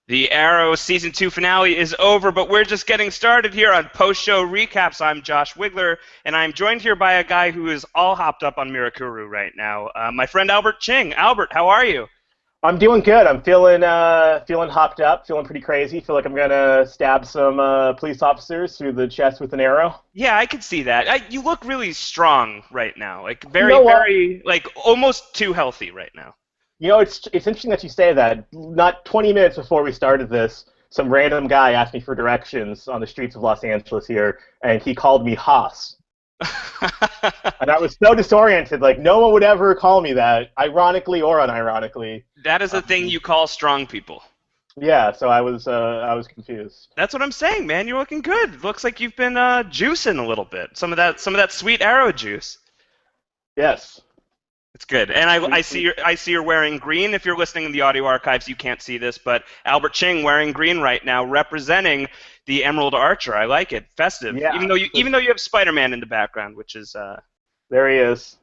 The Arrow Season 2 finale is over, but we're just getting started here on post-show recaps. I'm Josh Wigler, and I'm joined here by a guy who is all hopped up on Mirakuru right now, my friend Albert Ching. Albert, how are you? I'm doing good. I'm feeling hopped up, feeling pretty crazy. Feel like I'm gonna stab some police officers through the chest with an arrow. Yeah, I could see that. You look really strong right now, like You very, know what? very, like almost too healthy right now. It's interesting that you say that. Not 20 minutes before we started this, some random guy asked me for directions on the streets of Los Angeles here, and he called me Haas. And I was so disoriented. Like no one would ever call me that, ironically or unironically. That is a thing you call strong people. Yeah, so I was confused. That's what I'm saying, man. You're looking good. Looks like you've been juicing a little bit. Some of that sweet arrow juice. Yes. It's good, and I see you're wearing green. If you're listening in the audio archives, you can't see this, but Albert Ching wearing green right now, representing the Emerald Archer. I like it, festive. Yeah. Even though you have Spider-Man in the background, which is There he is.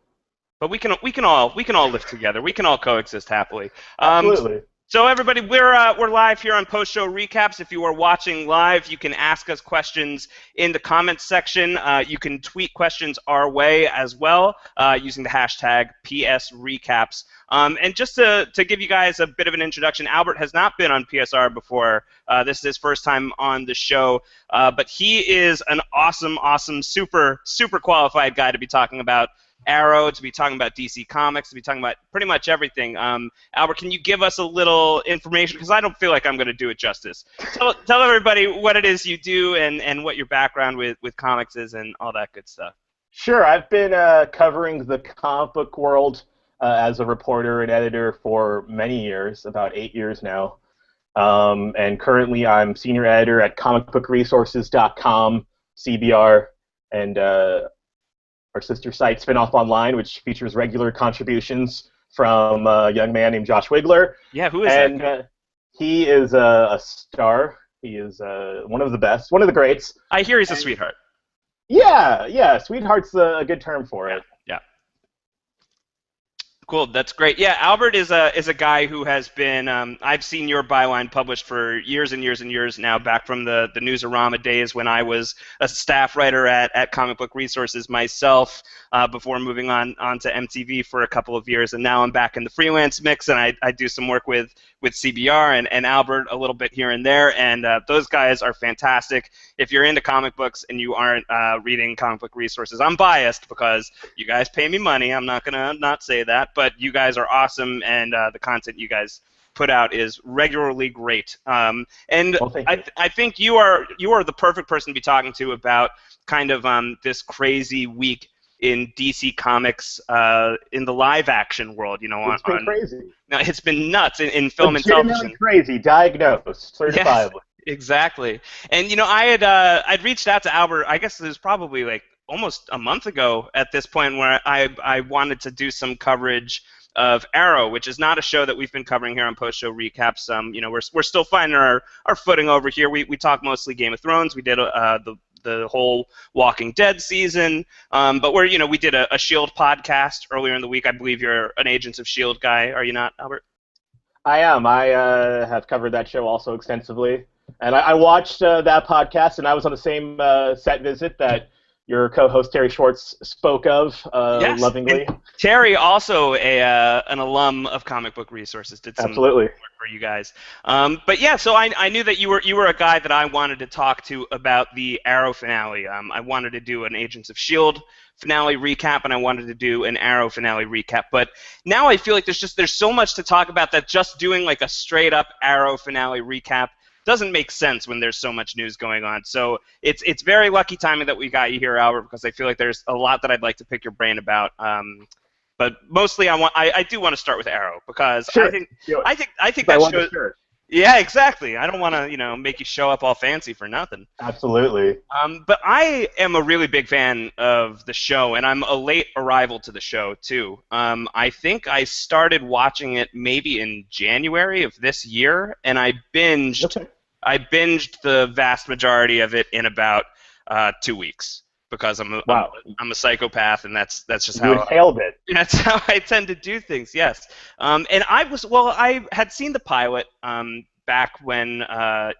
but we can all live together. We can all coexist happily. Absolutely. So everybody, we're live here on post-show recaps. If you are watching live, you can ask us questions in the comments section. You can tweet questions our way as well using the hashtag PSRecaps. And just to give you guys a bit of an introduction, Albert has not been on PSR before. This is his first time on the show, but he is an awesome, super qualified guy to be talking about Arrow, to be talking about DC Comics, to be talking about pretty much everything. Albert, can you give us a little information? Because I don't feel like I'm going to do it justice. Tell everybody what it is you do and what your background with comics is and all that good stuff. Sure, I've been covering the comic book world as a reporter and editor for many years, about 8 years now. And currently I'm senior editor at comicbookresources.com, CBR, and our sister site Spinoff Online, which features regular contributions from a young man named Josh Wigler. Yeah, who is and, that? He is a star. He is one of the best, one of the greats. I hear he's a sweetheart. Yeah, sweetheart's a good term for it. Yeah. Cool, that's great. Yeah, Albert is a guy who has been. I've seen your byline published for years and years and years now, back from the Newsarama days when I was a staff writer at Comic Book Resources myself, before moving on to MTV for a couple of years, and now I'm back in the freelance mix, and I do some work with CBR and Albert a little bit here and there, and those guys are fantastic. If you're into comic books and you aren't reading Comic Book Resources, I'm biased because you guys pay me money. I'm not gonna not say that, but you guys are awesome, and the content you guys put out is regularly great. And Well, thank you. I think you are the perfect person to be talking to about kind of this crazy week in DC Comics in the live action world. It's been crazy. No, it's been nuts in film and Legitimately television. crazy, diagnosed, certifiably. Yes, exactly. And I'd reached out to Albert. I guess it was probably like almost a month ago at this point, where I wanted to do some coverage of Arrow, which is not a show that we've been covering here on post-show recaps. We're still finding our footing over here. We talk mostly Game of Thrones. We did the whole Walking Dead season, but we did a Shield podcast earlier in the week. I believe you're an Agents of Shield guy, are you not, Albert? I am. I have covered that show also extensively. And I watched that podcast, and I was on the same set visit that your co-host Terry Schwartz spoke of Yes. lovingly. And Terry, also an alum of Comic Book Resources, did some Absolutely. work for you guys. But yeah, so I knew that you were a guy that I wanted to talk to about the Arrow finale. I wanted to do an Agents of Shield finale recap, and I wanted to do an Arrow finale recap. But now I feel like there's so much to talk about that just doing like a straight up Arrow finale recap doesn't make sense when there's so much news going on. So it's very lucky timing that we got you here, Albert, because I feel like there's a lot that I'd like to pick your brain about. But mostly I do want to start with Arrow, because Sure. I think I that want show. to sure. Yeah, exactly. I don't want to make you show up all fancy for nothing. Absolutely. But I am a really big fan of the show, and I'm a late arrival to the show too. I think I started watching it maybe in January of this year, and I binged. Okay. I binged the vast majority of it in about 2 weeks, because Wow. I'm a psychopath, and that's just You how inhaled it. that's how I tend to do things. Yes. And I had seen the pilot back when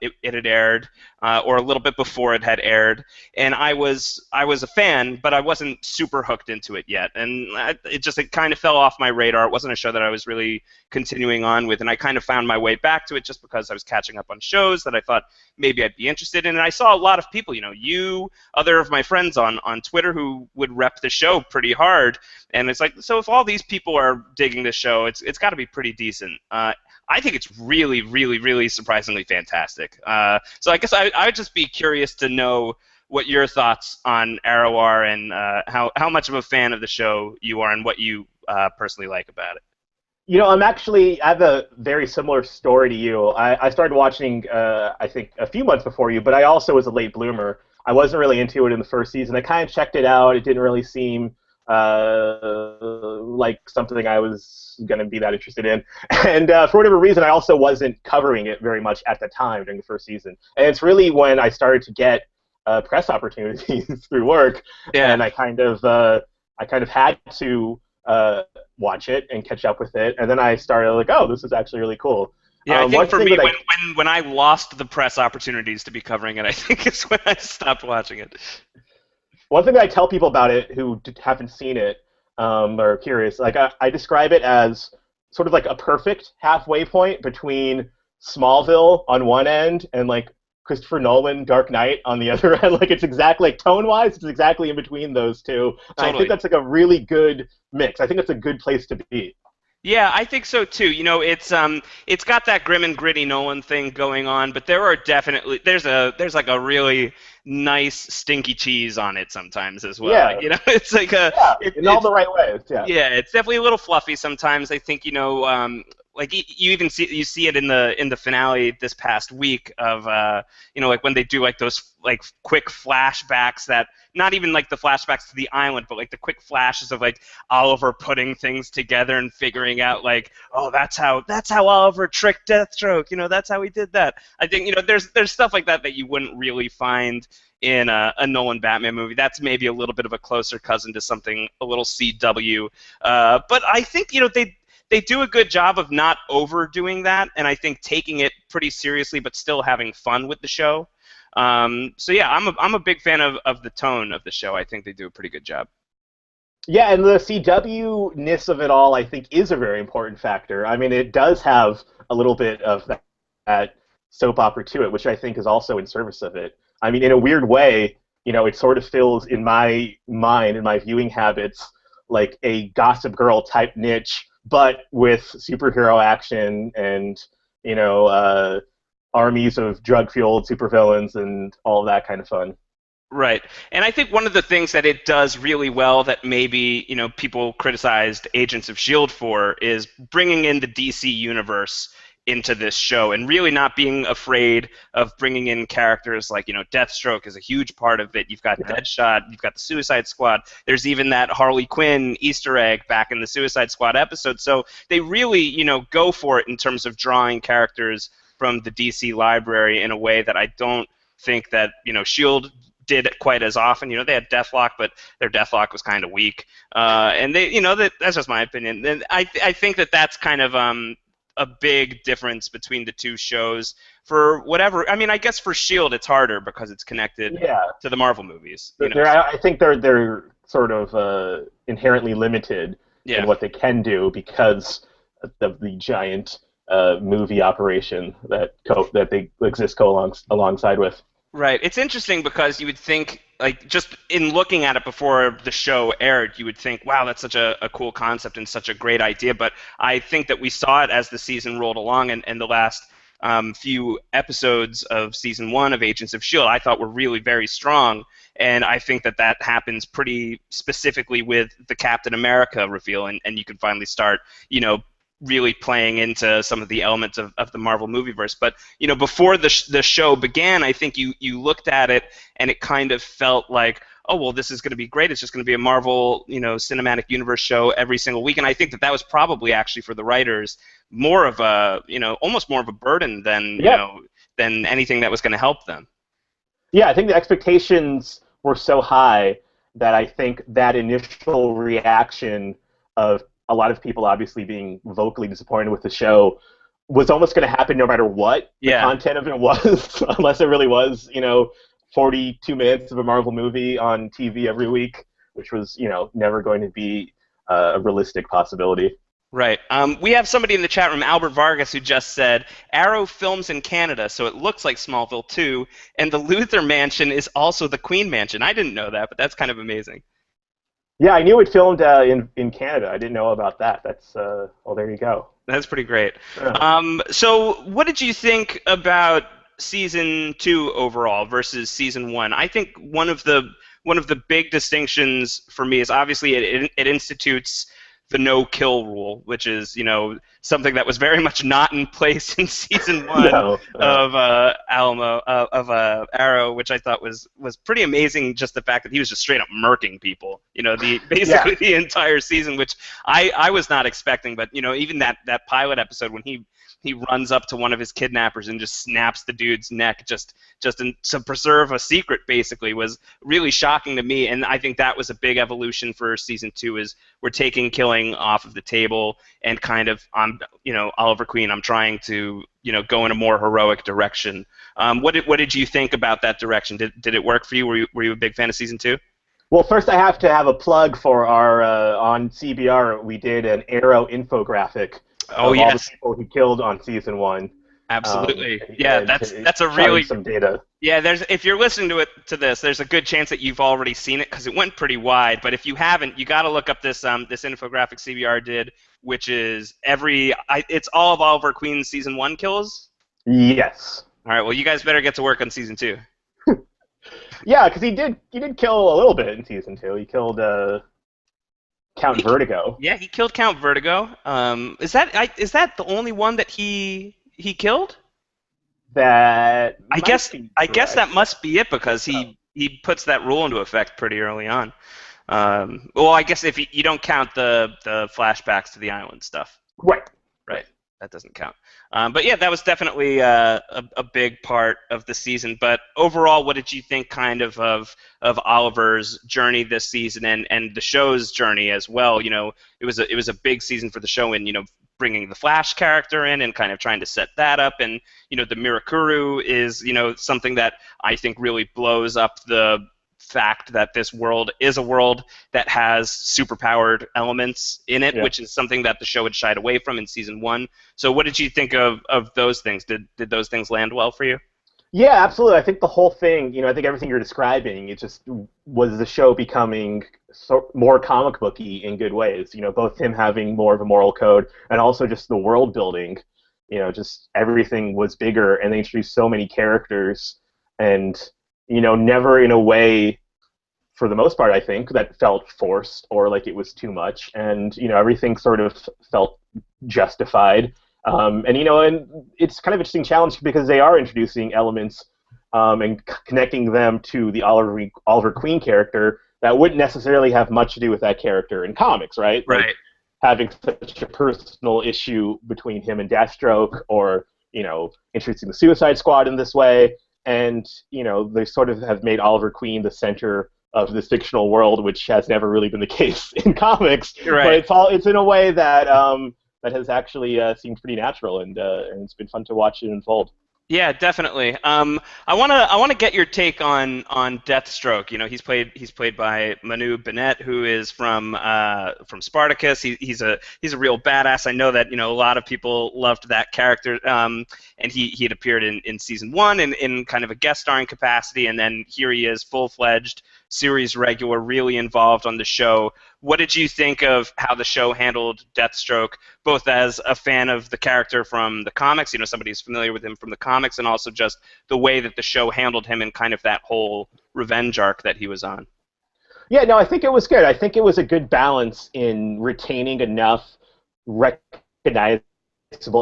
it had aired, or a little bit before it had aired, and I was a fan, but I wasn't super hooked into it yet, and it kind of fell off my radar. It wasn't a show that I was really continuing on with, and I kind of found my way back to it just because I was catching up on shows that I thought maybe I'd be interested in, and I saw a lot of people, other of my friends on Twitter who would rep the show pretty hard, and it's like, so if all these people are digging this show, it's got to be pretty decent. I think it's really, really, really surprisingly fantastic. So I guess I would just be curious to know what your thoughts on Arrow are, and how much of a fan of the show you are, and what you personally like about it. I have a very similar story to you. I started watching, I think, a few months before you, but I also was a late bloomer. I wasn't really into it in the first season. I kind of checked it out. It didn't really seem like something I was going to be that interested in. And for whatever reason, I also wasn't covering it very much at the time during the first season. And it's really when I started to get press opportunities through work, and I kind of had to watch it and catch up with it. And then I started like, oh, this is actually really cool. Yeah, I think for me, when I lost the press opportunities to be covering it, I think it's when I stopped watching it. One thing that I tell people about it who haven't seen it, or are curious, like I describe it as sort of like a perfect halfway point between Smallville on one end and like Christopher Nolan, Dark Knight on the other end. Like, it's exactly, like, tone-wise, it's exactly in between those two. Totally. I think that's like a really good mix. I think it's a good place to be. Yeah, I think so too. It's got that grim and gritty Nolan thing going on, but there are definitely there's like a really nice stinky cheese on it sometimes as well. Yeah. It's like in all the right ways. Yeah. Yeah, it's definitely a little fluffy sometimes. I think like you even see it in the finale this past week of like when they do like those like quick flashbacks, that not even like the flashbacks to the island, but like the quick flashes of like Oliver putting things together and figuring out like, oh, that's how Oliver tricked Deathstroke, that's how he did that. I think there's stuff like that you wouldn't really find in a Nolan Batman movie. That's maybe a little bit of a closer cousin to something a little CW, but I think they do a good job of not overdoing that, and I think taking it pretty seriously, but still having fun with the show. So yeah, I'm a big fan of the tone of the show. I think they do a pretty good job. Yeah, and the CW-ness of it all, I think, is a very important factor. I mean, it does have a little bit of that soap opera to it, which I think is also in service of it. I mean, in a weird way, it sort of fills in my mind, in my viewing habits, like a Gossip Girl type niche, but with superhero action and, armies of drug-fueled supervillains and all that kind of fun. Right. And I think one of the things that it does really well that maybe, people criticized Agents of S.H.I.E.L.D. for is bringing in the DC universe into this show and really not being afraid of bringing in characters like, Deathstroke is a huge part of it. You've got Deadshot, you've got the Suicide Squad. There's even that Harley Quinn Easter egg back in the Suicide Squad episode. So they really, go for it in terms of drawing characters from the DC library in a way that I don't think that, S.H.I.E.L.D. did it quite as often. They had Deathlock, but their Deathlock was kind of weak. And they, that's just my opinion. And I think that that's kind of a big difference between the two shows. For whatever, I mean, I guess for S.H.I.E.L.D. it's harder because it's connected to the Marvel movies. I think they're sort of inherently limited in what they can do because of the giant movie operation that they exist alongside with. Right. It's interesting because you would think, like, just in looking at it before the show aired, you would think, wow, that's such a cool concept and such a great idea. But I think that we saw it as the season rolled along, and the last few episodes of Season 1 of Agents of S.H.I.E.L.D. I thought were really very strong. And I think that happens pretty specifically with the Captain America reveal, and you can finally start, really playing into some of the elements of the Marvel movieverse. But before the show began, I think you looked at it and it kind of felt like, oh, well, this is going to be great. It's just going to be a Marvel cinematic universe show every single week. And I think that was probably actually for the writers more of a almost more of a burden than than anything that was going to help them. Yeah, I think the expectations were so high that I think that initial reaction of a lot of people obviously being vocally disappointed with the show was almost going to happen no matter what the content of it was, unless it really was, 42 minutes of a Marvel movie on TV every week, which was, never going to be a realistic possibility. Right. We have somebody in the chat room, Albert Vargas, who just said, Arrow films in Canada, so it looks like Smallville too, and the Luthor Mansion is also the Queen Mansion. I didn't know that, but that's kind of amazing. Yeah, I knew it filmed in Canada. I didn't know about that. That's, well, there you go. That's pretty great. So what did you think about Season 2 overall versus Season 1? I think one of the big distinctions for me is obviously it institutes the no-kill rule, which is, something that was very much not in place in Season 1 of Arrow, which I thought was pretty amazing, just the fact that he was just straight up murking people, basically the entire season, which I was not expecting, but, even that pilot episode when he runs up to one of his kidnappers and just snaps the dude's neck just to preserve a secret, basically, was really shocking to me. And I think that was a big evolution for Season 2, is we're taking killing off of the table and kind of, Oliver Queen, I'm trying to, go in a more heroic direction. What did you think about that direction? Did it work for you? Were you a big fan of Season 2? Well, first I have to have a plug for our, on CBR, we did an Arrow infographic. Oh, yes. All the people he killed on Season 1. Absolutely. That's a really some data. Yeah, if you're listening to this, there's a good chance that you've already seen it because it went pretty wide. But if you haven't, you got to look up this this infographic CBR did, which is it's all of Oliver Queen's Season 1 kills. Yes. All right. Well, you guys better get to work on Season 2. Yeah, because he did kill a little bit in Season 2. He killed Count Vertigo. Yeah, he killed Count Vertigo. Is that the only one that he killed? I guess that must be it, because he puts that rule into effect pretty early on. Well, I guess if you don't count the flashbacks to the island stuff. Right. That doesn't count. But yeah, that was definitely a big part of the season. But overall, what did you think kind of Oliver's journey this season and the show's journey as well? It was a big season for the show, and bringing the Flash character in and kind of trying to set that up, and the Mirakuru is something that I think really blows up the fact that this world is a world that has superpowered elements in it, which is something that the show had shied away from in Season 1. So what did you think of those things? Did those things land well for you? Yeah, absolutely. I think the whole thing, I think everything you're describing, it just was the show becoming more comic booky in good ways. Both him having more of a moral code and also just the world building. Just everything was bigger, and they introduced so many characters, and never in a way, for the most part, I think, that felt forced or like it was too much. And, everything sort of felt justified. And it's kind of an interesting challenge because they are introducing elements and connecting them to the Oliver Queen character that wouldn't necessarily have much to do with that character in comics, right? Right. Like having such a personal issue between him and Deathstroke, or, introducing the Suicide Squad in this way. And, they sort of have made Oliver Queen the center of this fictional world, which has never really been the case in comics. Right. But it's in a way that that has actually seemed pretty natural, and it's been fun to watch it unfold. Yeah, definitely. I wanna get your take on Deathstroke. He's played by Manu Bennett, who is from Spartacus. He's a real badass. I know that a lot of people loved that character. And he had appeared in Season 1 in kind of a guest starring capacity, and then here he is, full-fledged series regular, really involved on the show. What did you think of how the show handled Deathstroke, both as a fan of the character from the comics, somebody who's familiar with him from the comics, and also just the way that the show handled him and kind of that whole revenge arc that he was on? Yeah, no, I think it was good. I think it was a good balance in retaining enough recognizable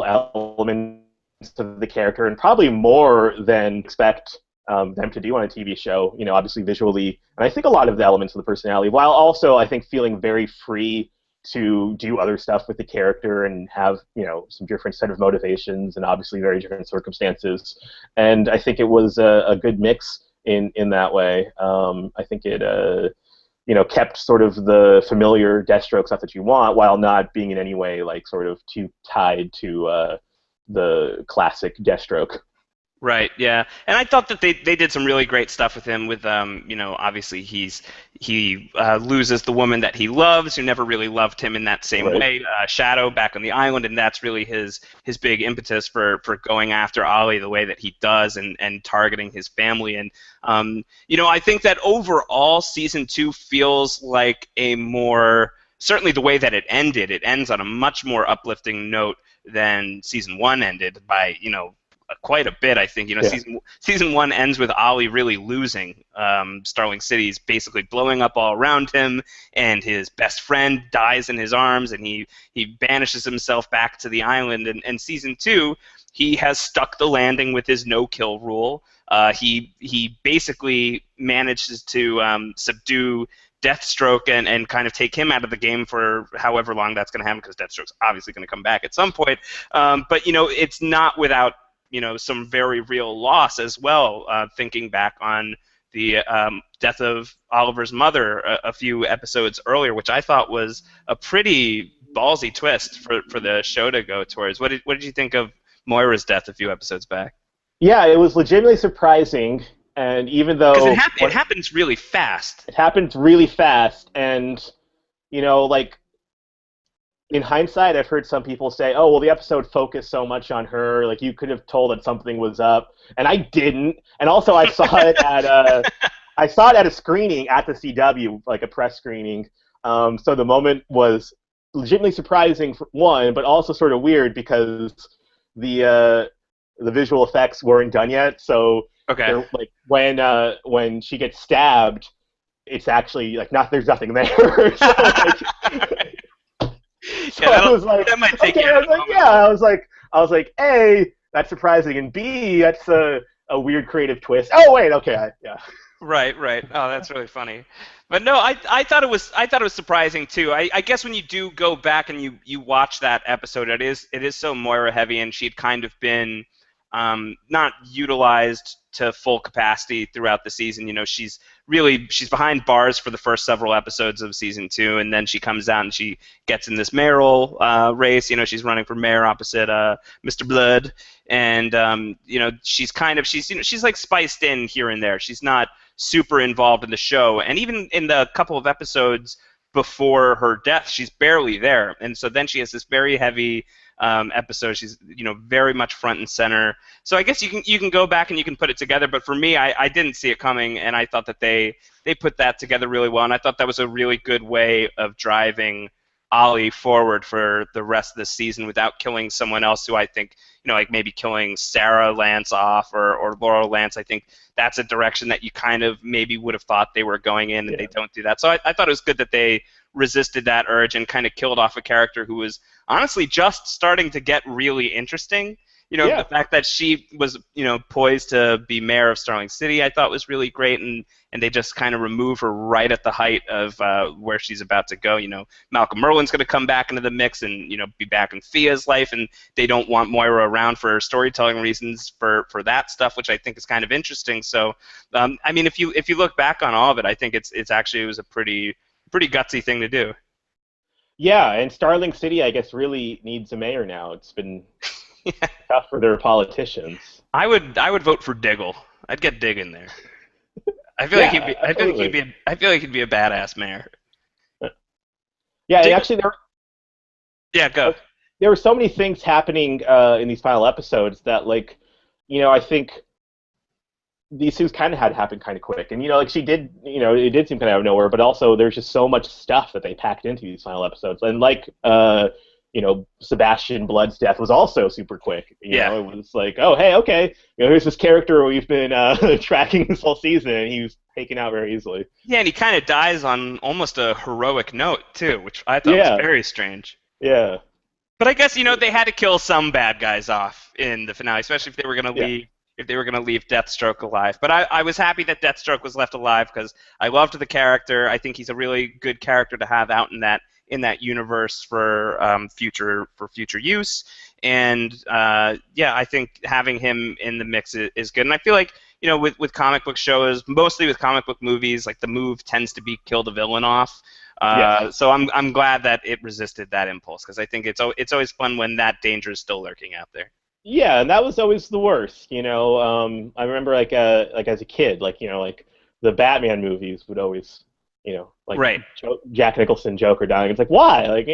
elements of the character, and probably more than expect them to do on a TV show, obviously visually, and I think a lot of the elements of the personality, while also, I think, feeling very free to do other stuff with the character and have, some different set of motivations and obviously very different circumstances. And I think it was a good mix in that way. I think it, kept sort of the familiar Deathstroke stuff that you want, while not being in any way, like, sort of too tied to, the classic Deathstroke. Right, yeah, and I thought that they did some really great stuff with him. With obviously he loses the woman that he loves, who never really loved him in that same Right. way, Shadow, back on the island, and that's really his big impetus for going after Ollie the way that he does, and targeting his family. And I think that overall season 2 feels like a more, certainly the way that it ends on a much more uplifting note than season 1 ended by quite a bit. I think Yeah. season 1 ends with Ollie really losing. Starling City's basically blowing up all around him, and his best friend dies in his arms, and he banishes himself back to the island. And season 2, he has stuck the landing with his no-kill rule. He basically manages to subdue Deathstroke and kind of take him out of the game for however long that's going to happen, because Deathstroke's obviously going to come back at some point. But it's not without some very real loss as well, thinking back on the death of Oliver's mother a few episodes earlier, which I thought was a pretty ballsy twist for the show to go towards. What did you think of Moira's death a few episodes back? Yeah, it was legitimately surprising, and even though... Because it happens really fast. It happens really fast, and, like, in hindsight, I've heard some people say, "Oh, well, the episode focused so much on her. Like, you could have told that something was up," and I didn't. And also, I saw it at a screening at the CW, like a press screening. So the moment was legitimately surprising for one, but also sort of weird because the visual effects weren't done yet. So, okay, like when she gets stabbed, it's actually like there's nothing there. So, like, so yeah, I was like, that might take okay, you I was like, yeah, I was like, A, that's surprising, and B, that's a weird creative twist. Oh wait, okay, yeah. Right. Oh, that's really funny. But no, I thought it was surprising too. I guess when you do go back and you watch that episode, it is so Moira heavy, and she'd kind of been not utilized to full capacity throughout the season. She's behind bars for the first several episodes of season 2, and then she comes out and she gets in this mayoral race. She's running for mayor opposite Mr. Blood, and she's like spiced in here and there. She's not super involved in the show, and even in the couple of episodes before her death, she's barely there. And so then she has this very heavy episode. She's very much front and center. So I guess you can go back and you can put it together. But for me, I didn't see it coming, and I thought that they put that together really well. And I thought that was a really good way of driving Ollie forward for the rest of the season without killing someone else who I think, like maybe killing Sarah Lance off or Laurel Lance. I think that's a direction that you kind of maybe would have thought they were going in, and they don't do that. So I thought it was good that they resisted that urge and kind of killed off a character who was honestly just starting to get really interesting. The fact that she was, poised to be mayor of Starling City, I thought was really great, and they just kind of remove her right at the height of where she's about to go. Malcolm Merlin's going to come back into the mix and, be back in Thea's life, and they don't want Moira around for storytelling reasons for that stuff, which I think is kind of interesting. So, if you look back on all of it, I think it was a pretty gutsy thing to do. Yeah, and Starling City, I guess, really needs a mayor now. It's been tough for their politicians. I would vote for Diggle. I'd get Dig in there. I feel like he'd be a badass mayor. Yeah, Dig- actually, go. there were so many things happening in these final episodes that, like, I think these things kind of had to happen kind of quick. And, like she did, it did seem kind of out of nowhere, but also there's just so much stuff that they packed into these final episodes. And, like, Sebastian Blood's death was also super quick. It was like, oh, hey, okay, here's this character we've been tracking this whole season, and he was taken out very easily. Yeah, and he kind of dies on almost a heroic note, too, which I thought was very strange. Yeah. But I guess, they had to kill some bad guys off in the finale, especially if they were going to leave. If they were going to leave Deathstroke alive. But I was happy that Deathstroke was left alive because I loved the character. I think he's a really good character to have out in that universe for future use. And I think having him in the mix is good. And I feel like with comic book shows, mostly with comic book movies, like the move tends to be kill the villain off. So I'm glad that it resisted that impulse, because I think it's always fun when that danger is still lurking out there. Yeah, and that was always the worst. I remember like as a kid, like the Batman movies would always, like Right. Jack Nicholson Joker dying. It's like why? Like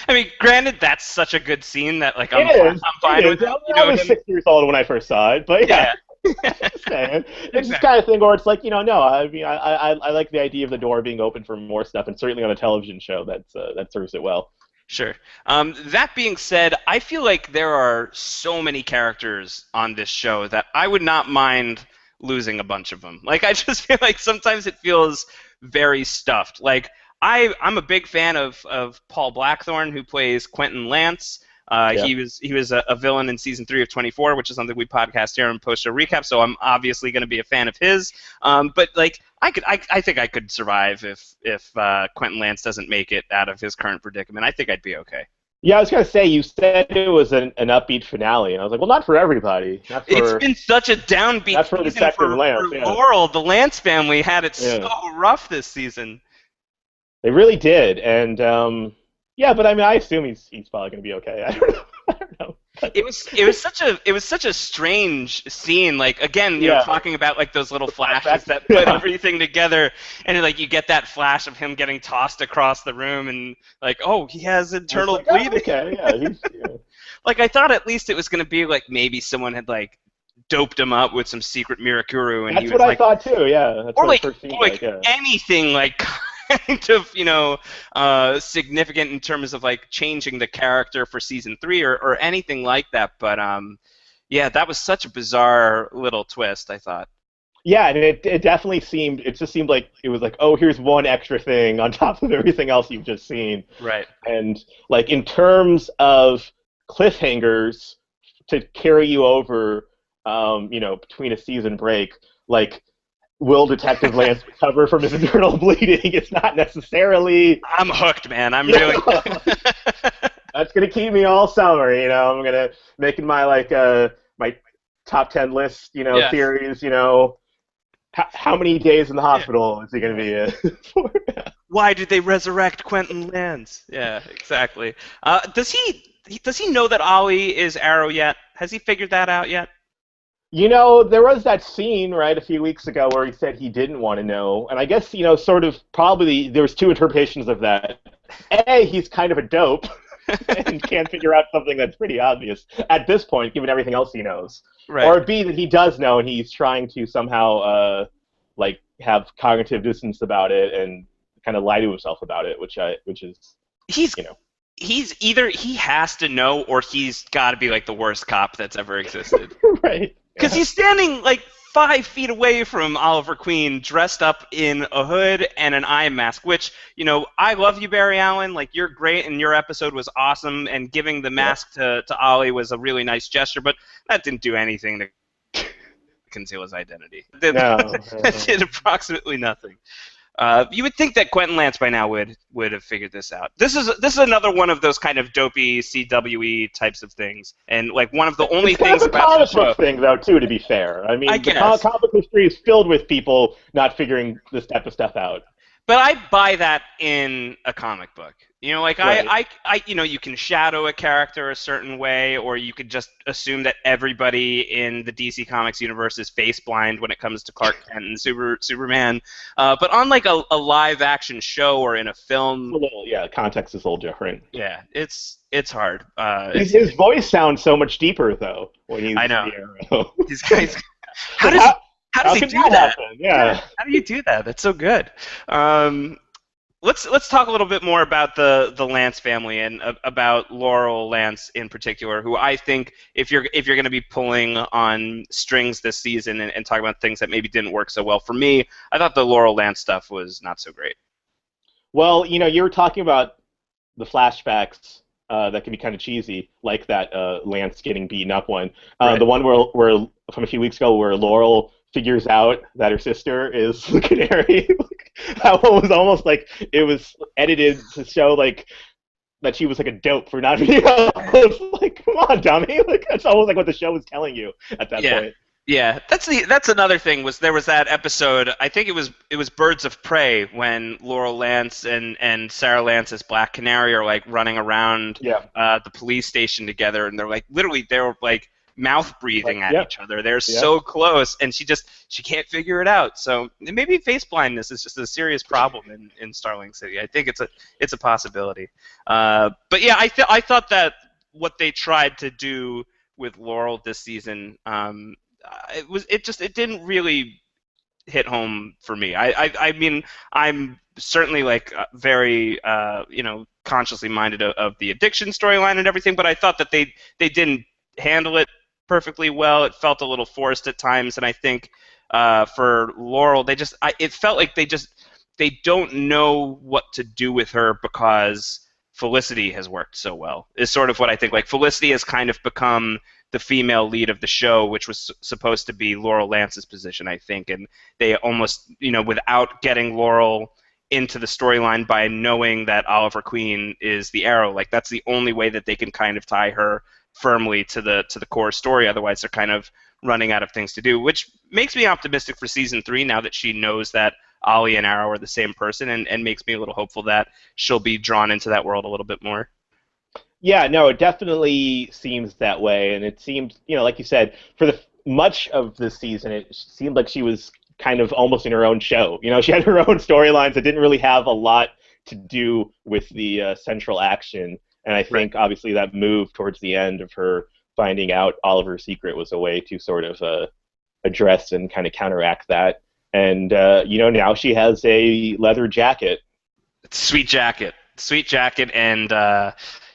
I mean, granted, that's such a good scene that like it is, I'm it fine with is. it. I was Him. 6 years old when I first saw it, but yeah, Yeah. just saying. It's this Exactly. kind of thing where it's like, no, I mean, I like the idea of the door being open for more stuff, and certainly on a television show that serves it well. Sure. That being said, I feel like there are so many characters on this show that I would not mind losing a bunch of them. Like, I just feel like sometimes it feels very stuffed. Like, I'm a big fan of Paul Blackthorne, who plays Quentin Lance. Yeah. He was a villain in season 3 of 24, which is something we podcast here and post a recap. So I'm obviously going to be a fan of his. But like I think I could survive if Quentin Lance doesn't make it out of his current predicament. I think I'd be okay. Yeah, I was gonna say you said it was an upbeat finale, and I was like, well, not for everybody, It's been such a downbeat not for season Detective Lance. for Yeah, Laurel. The Lance family had it yeah, so rough this season. they really did, and yeah, but I mean, I assume he's probably gonna be okay. I don't know. I don't know. It was such a strange scene. Like again, Yeah, talking about like those little flashes that's, that put yeah. everything together, and like you get that flash of him getting tossed across the room, and like, oh, he has I was internal like, oh, bleeding. okay, yeah, yeah. Like I thought at least it was gonna be like maybe someone had like doped him up with some secret Mirakuru, and he That's was what I like, thought too. Yeah, that's or what it like first seemed like like. Yeah. anything like kind of significant in terms of like changing the character for season 3 or anything like that. But yeah, that was such a bizarre little twist, I thought. Yeah, and it definitely seemed. It just seemed like it was like, oh, here's one extra thing on top of everything else you've just seen. Right. And like in terms of cliffhangers to carry you over, between a season break, like will Detective Lance recover from his internal bleeding? It's not necessarily. I'm hooked, man. I'm really. That's gonna keep me all summer. I'm gonna making my my top 10 list. Yes. Theories. How many days in the hospital is he gonna be for? Why did they resurrect Quentin Lance? Yeah, exactly. Does he know that Ollie is Arrow yet? Has he figured that out yet? There was that scene, right, a few weeks ago where he said he didn't want to know. And I guess, sort of probably there was two interpretations of that. A, he's kind of a dope and can't figure out something that's pretty obvious at this point, given everything else he knows. Right. Or B, that he does know and he's trying to somehow, have cognitive dissonance about it and kind of lie to himself about it, which is, He's either he has to know or he's got to be like the worst cop that's ever existed. right. Because he's standing like 5 feet away from Oliver Queen, dressed up in a hood and an eye mask. Which I love you, Barry Allen. Like you're great, and your episode was awesome. And giving the mask to Ollie was a really nice gesture, but that didn't do anything to conceal his identity. That did approximately nothing. You would think that Quentin Lance by now would have figured this out. This is another one of those kind of dopey CWE types of things, and like one of the only things about the show. Comic book thing, though, too. To be fair, I mean, the comic book history is filled with people not figuring this type of stuff out. But I buy that in a comic book. Like Right. you can shadow a character a certain way, or you could just assume that everybody in the DC Comics universe is face blind when it comes to Clark Kent and Superman. But on like a live action show or in a film, Context is a little different. yeah, it's hard. His voice sounds so much deeper though when he's I know. the Arrow. These guys, how does he do that? Yeah. How do you do that? That's so good. Let's talk a little bit more about the Lance family and about Laurel Lance in particular, who I think if you're going to be pulling on strings this season and talking about things that maybe didn't work so well for me, I thought the Laurel Lance stuff was not so great. Well, you were talking about the flashbacks that can be kind of cheesy, like that Lance getting beaten up one. Right. The one where from a few weeks ago where Laurel figures out that her sister is the Canary. That one was almost like it was edited to show like that she was like a dope for not being. I was like, come on, dummy! Like that's almost like what the show was telling you at that point. Yeah, that's another thing. There was that episode. I think it was Birds of Prey when Laurel Lance and Sarah Lance as Black Canary are like running around Yeah. the police station together, and they're like literally they're like mouth breathing Like, at yeah, each other. They're yeah. so close, and she can't figure it out. So maybe face blindness is just a serious problem in Starling City. I think it's a possibility. But yeah, I thought that what they tried to do with Laurel this season. It didn't really hit home for me. I mean, I'm certainly like very consciously minded of the addiction storyline and everything, but I thought that they didn't handle it perfectly well. It felt a little forced at times, and I think for Laurel, it felt like they don't know what to do with her because Felicity has worked so well. Is sort of what I think. Like Felicity has kind of become the female lead of the show, which was supposed to be Laurel Lance's position, I think, and they almost, without getting Laurel into the storyline by knowing that Oliver Queen is the Arrow, like that's the only way that they can kind of tie her firmly to the core story. Otherwise, they're kind of running out of things to do, which makes me optimistic for season 3 now that she knows that Ollie and Arrow are the same person, and makes me a little hopeful that she'll be drawn into that world a little bit more. Yeah, no, it definitely seems that way, and it seemed, like you said, for the much of this season, it seemed like she was kind of almost in her own show. She had her own storylines that didn't really have a lot to do with the central action, and I think obviously that move towards the end of her finding out Oliver's secret was a way to sort of address and kind of counteract that. And now she has a leather jacket. Sweet jacket, and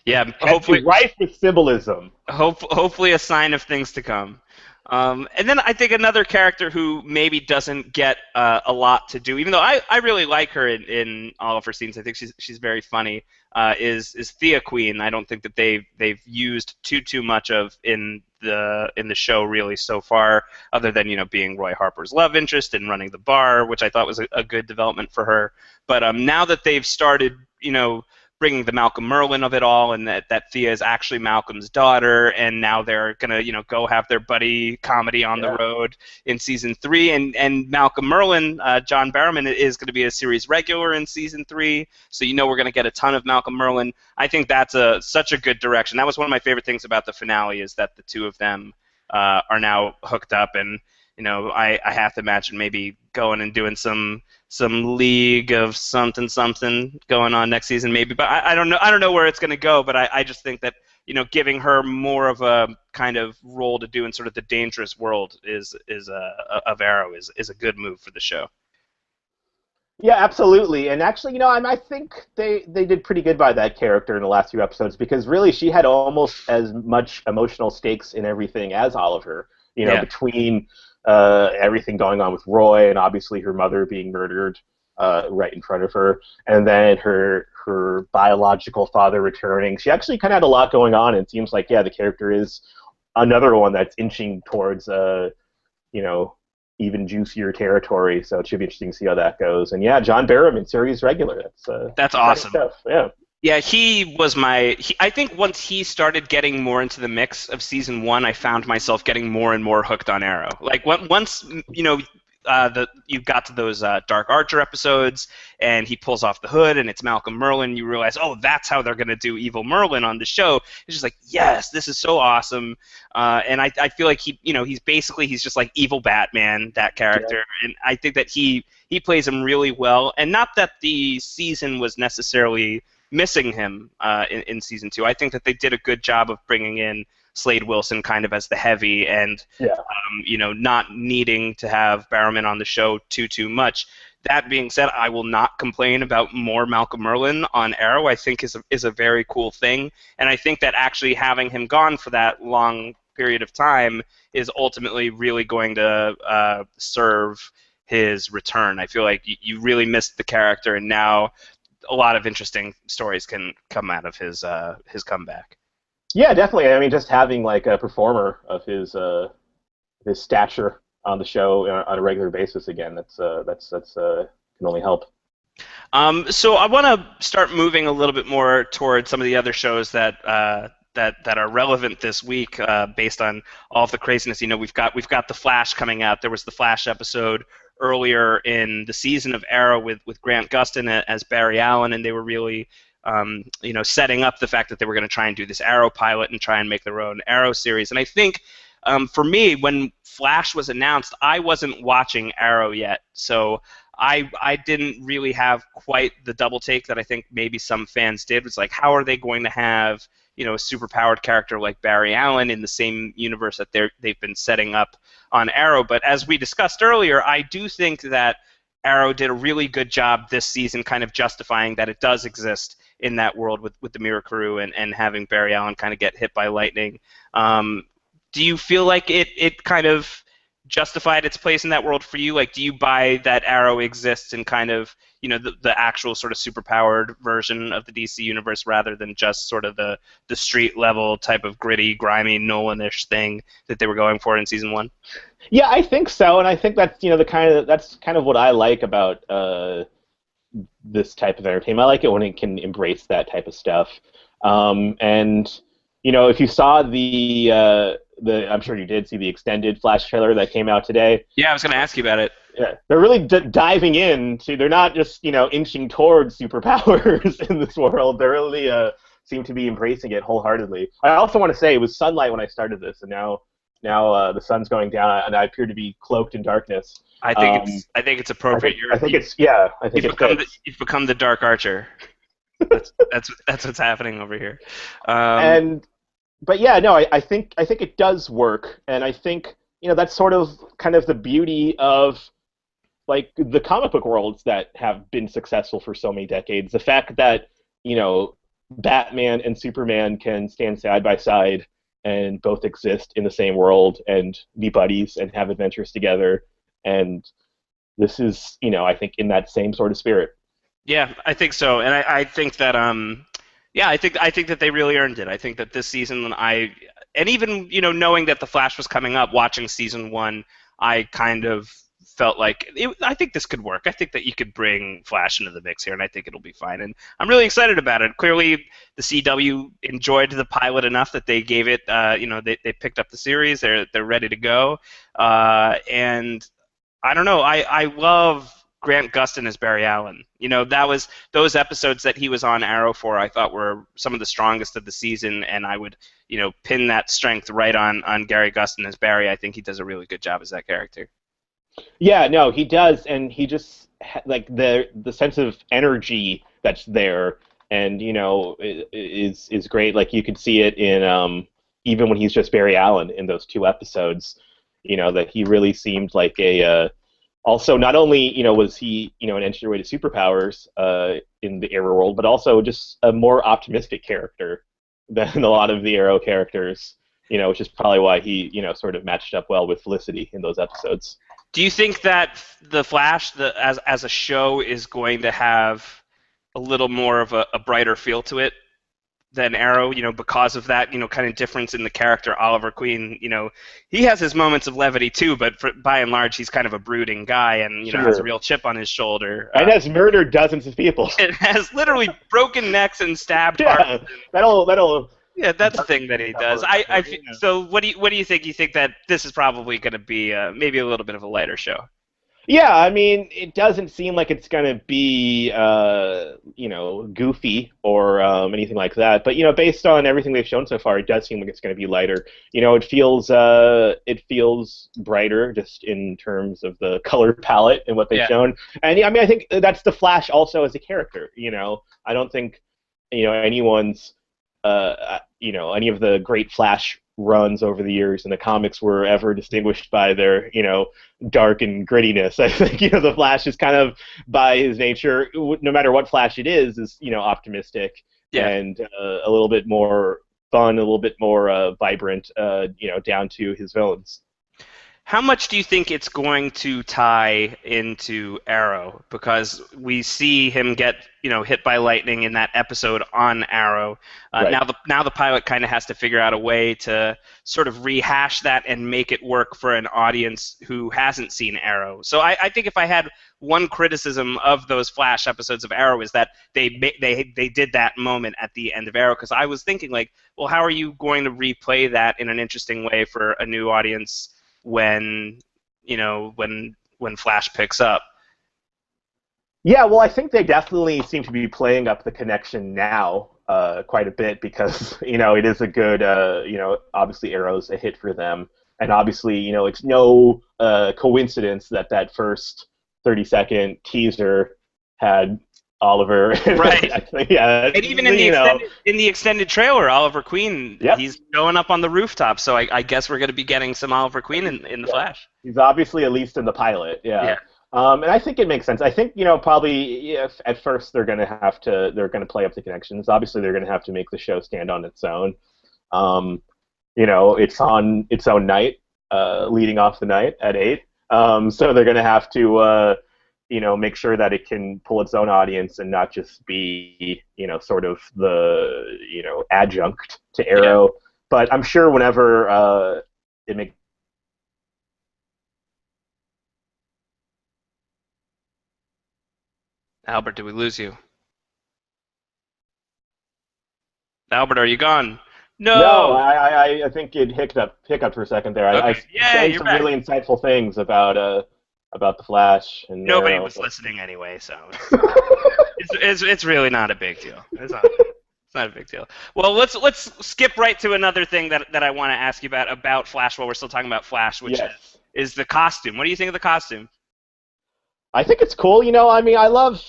yeah, hopefully rife with symbolism. Hopefully a sign of things to come. And then I think another character who maybe doesn't get a lot to do, even though I really like her in all of her scenes. I think she's very funny. Is Thea Queen? I don't think that they've used too much of in the show really so far, other than being Roy Harper's love interest and running the bar, which I thought was a good development for her. But now that they've started bringing the Malcolm Merlyn of it all, and that Thea is actually Malcolm's daughter, and now they're gonna go have their buddy comedy on the road in season 3, and Malcolm Merlyn, John Barrowman, is going to be a series regular in season 3, so we're going to get a ton of Malcolm Merlyn. I think that's such a good direction. That was one of my favorite things about the finale, is that the two of them are now hooked up, and I have to imagine maybe going and doing some League of something going on next season maybe, but I don't know where it's going to go, but I just think that giving her more of a kind of role to do in sort of the dangerous world of Arrow is a good move for the show. Yeah, absolutely. And actually, I think they did pretty good by that character in the last few episodes, because really she had almost as much emotional stakes in everything as Oliver, between everything going on with Roy, and obviously her mother being murdered right in front of her, and then her biological father returning. She actually kind of had a lot going on, and it seems like, the character is another one that's inching towards, even juicier territory, so it should be interesting to see how that goes. And John Barrowman, series regular. That's awesome. Stuff. Yeah. Yeah, he was I think once he started getting more into the mix of season 1, I found myself getting more and more hooked on Arrow. Like once you got to those Dark Archer episodes, and he pulls off the hood, and it's Malcolm Merlyn, you realize, oh, that's how they're going to do Evil Merlyn on the show. It's just like, yes, this is so awesome. And I feel like he's just like evil Batman, that character, and I think that he plays him really well. And not that the season was necessarily missing him in season 2. I think that they did a good job of bringing in Slade Wilson kind of as the heavy, and not needing to have Barrowman on the show too much. That being said, I will not complain about more Malcolm Merlyn on Arrow. I think is a very cool thing, and I think that actually having him gone for that long period of time is ultimately really going to serve his return. I feel like you really missed the character, and now a lot of interesting stories can come out of his comeback. Yeah, definitely. I mean, just having like a performer of his stature on the show on a regular basis again, that's can only help. So I want to start moving a little bit more towards some of the other shows that that are relevant this week based on all of the craziness. We've got the Flash coming out. There was the Flash episode earlier in the season of Arrow with Grant Gustin as Barry Allen, and they were really setting up the fact that they were going to try and do this Arrow pilot and try and make their own Arrow series. And I think for me, when Flash was announced, I wasn't watching Arrow yet, so I didn't really have quite the double take that I think maybe some fans did. It was like, how are they going to have a superpowered character like Barry Allen in the same universe that they've been setting up on Arrow? But as we discussed earlier, I do think that Arrow did a really good job this season kind of justifying that it does exist in that world with the Mirror Crew and having Barry Allen kind of get hit by lightning. Do you feel like it kind of justified its place in that world for you? Like, do you buy that Arrow exists in kind of, the actual sort of superpowered version of the DC universe rather than just sort of the street level type of gritty, grimy, Nolan-ish thing that they were going for in season 1? Yeah, I think so, and I think that's that's kind of what I like about this type of entertainment. I like it when it can embrace that type of stuff. And if you saw the I'm sure you did see the extended Flash trailer that came out today. Yeah, I was going to ask you about it. Yeah, they're really diving into. They're not just inching towards superpowers in this world. They really seem to be embracing it wholeheartedly. I also want to say it was sunlight when I started this, and now the sun's going down, and I appear to be cloaked in darkness. I think it's appropriate. I think you've become the Dark Archer. That's what's happening over here. But yeah, no, I think it does work, and I think that's sort of kind of the beauty of like the comic book worlds that have been successful for so many decades. The fact that Batman and Superman can stand side by side and both exist in the same world and be buddies and have adventures together, and this is I think in that same sort of spirit. Yeah, I think so, and I think that I think that they really earned it. I think that this season, and even knowing that the Flash was coming up, watching season 1, I kind of felt like I think this could work. I think that you could bring Flash into the mix here, and I think it'll be fine. And I'm really excited about it. Clearly, the CW enjoyed the pilot enough that they gave it. They picked up the series. They're ready to go. And I don't know. I love Grant Gustin as Barry Allen. That was those episodes that he was on Arrow for, I thought were some of the strongest of the season, and I would, pin that strength right on Gary Gustin as Barry. I think he does a really good job as that character. Yeah, no, he does, and he just like the sense of energy that's there, and is great. Like you could see it in even when he's just Barry Allen in those 2 episodes. That he really seemed like a also, not only was he an entryway to superpowers in the Arrow world, but also just a more optimistic character than a lot of the Arrow characters. Which is probably why he sort of matched up well with Felicity in those episodes. Do you think that the Flash, as a show, is going to have a little more of a brighter feel to it than Arrow, because of that, kind of difference in the character, Oliver Queen? He has his moments of levity too, but by and large, he's kind of a brooding guy and, Sure. has a real chip on his shoulder. And has murdered dozens of people. It has literally broken necks and stabbed hearts. That'll. Yeah, that's the thing that he does. So what do you think? You think that this is probably going to be maybe a little bit of a lighter show? Yeah, I mean, it doesn't seem like it's going to be, goofy or anything like that. But, based on everything they've shown so far, it does seem like it's going to be lighter. It feels brighter just in terms of the color palette and what they've shown. And, I think that's the Flash also as a character. I don't think, anyone's, any of the great Flash runs over the years in the comics were ever distinguished by their, dark and grittiness. I think, the Flash is kind of, by his nature, no matter what Flash it is, optimistic and a little bit more fun, a little bit more vibrant, down to his villains. How much do you think it's going to tie into Arrow? Because we see him get, hit by lightning in that episode on Arrow. Right. Now the pilot kind of has to figure out a way to sort of rehash that and make it work for an audience who hasn't seen Arrow. So I think if I had one criticism of those Flash episodes of Arrow is that they did that moment at the end of Arrow, because I was thinking like, well, how are you going to replay that in an interesting way for a new audience when Flash picks up? Yeah, well, I think they definitely seem to be playing up the connection now quite a bit because, it is a good, obviously Arrow's a hit for them. And obviously, it's no coincidence that first 30-second teaser had Oliver. Right. Yeah. And even in the extended trailer, Oliver Queen, yep. He's going up on the rooftop. So I guess we're going to be getting some Oliver Queen in the Flash. He's obviously at least in the pilot. Yeah. And I think it makes sense. I think probably if at first they're going to play up the connections. Obviously, they're going to have to make the show stand on its own. It's on its own night, leading off the night at 8. So they're going to have to make sure that it can pull its own audience and not just be, sort of the, adjunct to Arrow. Yeah. But I'm sure whenever it makes... Albert, did we lose you? Albert, are you gone? No, I think it hiccuped for a second there. Okay. I said some really insightful things about the Flash. And nobody was listening anyway, so it's really not a big deal. It's not a big deal. Well, let's skip right to another thing that I want to ask you about Flash while we're still talking about Flash, which is the costume. What do you think of the costume? I think it's cool. I love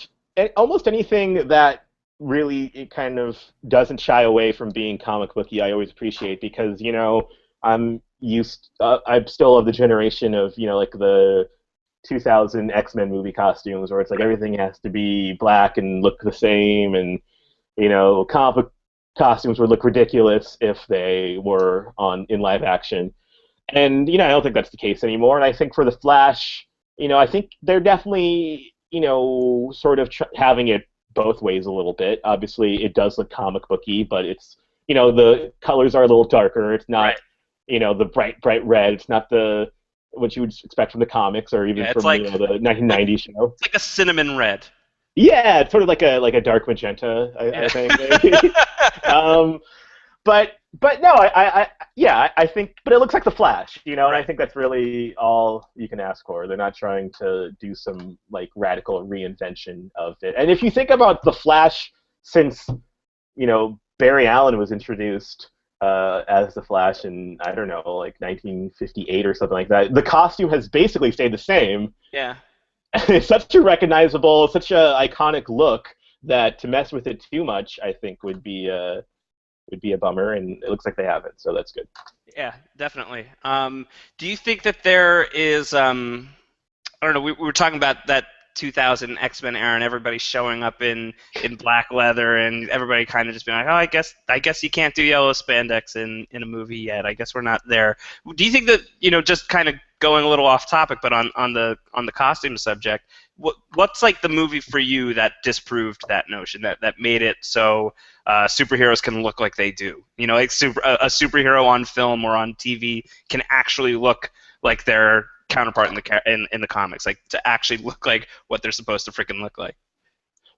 almost anything that really it kind of doesn't shy away from being comic booky. I always appreciate because I'm still of the generation of like the 2000 X-Men movie costumes where it's like everything has to be black and look the same, and comic book costumes would look ridiculous if they were in live action. And I don't think that's the case anymore. And I think for the Flash, I think they're definitely sort of having it both ways a little bit. Obviously, it does look comic booky, but it's the colors are a little darker. It's not the bright red. It's not what you would expect from the comics or even from the 1990s show. It's like a cinnamon red. Yeah, it's sort of like a dark magenta, I think. But no, I think, but it looks like the Flash, and I think that's really all you can ask for. They're not trying to do some like radical reinvention of it. And if you think about the Flash since, Barry Allen was introduced as the Flash in, I don't know, like 1958 or something like that, the costume has basically stayed the same. Yeah. It's such a recognizable, such a iconic look that to mess with it too much, I think would be a bummer, and it looks like they haven't, so that's good. Yeah, definitely. Do you think that there is, I don't know, we were talking about that 2000 X-Men era and everybody showing up in black leather and everybody kind of just being like, oh, I guess you can't do yellow spandex in a movie yet. I guess we're not there. Do you think that, just kind of going a little off topic, but on the costume subject, what's like the movie for you that disproved that notion, that made it so superheroes can look like they do? Like a superhero on film or on TV can actually look like their counterpart in the comics, like to actually look like what they're supposed to freaking look like.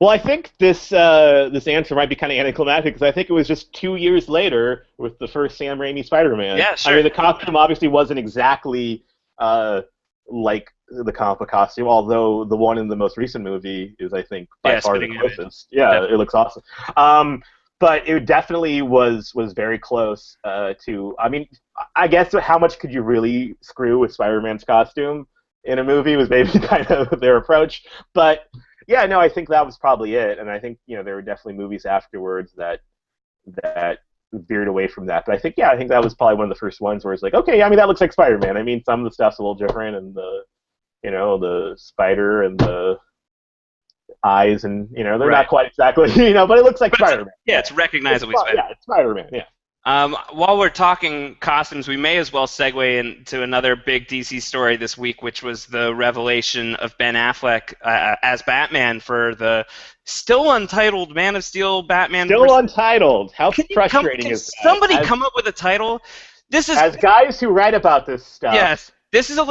Well, I think this answer might be kind of anticlimactic because I think it was just 2 years later with the first Sam Raimi Spider-Man. Yeah, sure. I mean, the costume obviously wasn't exactly like the comic book costume, although the one in the most recent movie is, I think, by far the closest. Yeah, definitely. It looks awesome. But it definitely was very close to. I mean, I guess how much could you really screw with Spider-Man's costume in a movie was maybe kind of their approach. But yeah, no, I think that was probably it. And I think there were definitely movies afterwards that veered away from that. But I think that was probably one of the first ones where it's like, okay, I mean, that looks like Spider-Man. I mean, some of the stuff's a little different, and the spider and the eyes, and they're not quite exactly, but it looks like Spider-Man. Yeah, it's recognizably Spider-Man. Yeah, it's Spider-Man. Yeah. While we're talking costumes, we may as well segue into another big DC story this week, which was the revelation of Ben Affleck as Batman for the still untitled Man of Steel Batman Still versus. untitled. How frustrating Can is that? somebody come up with a title? This is As guys who write about this stuff, Yes. This is a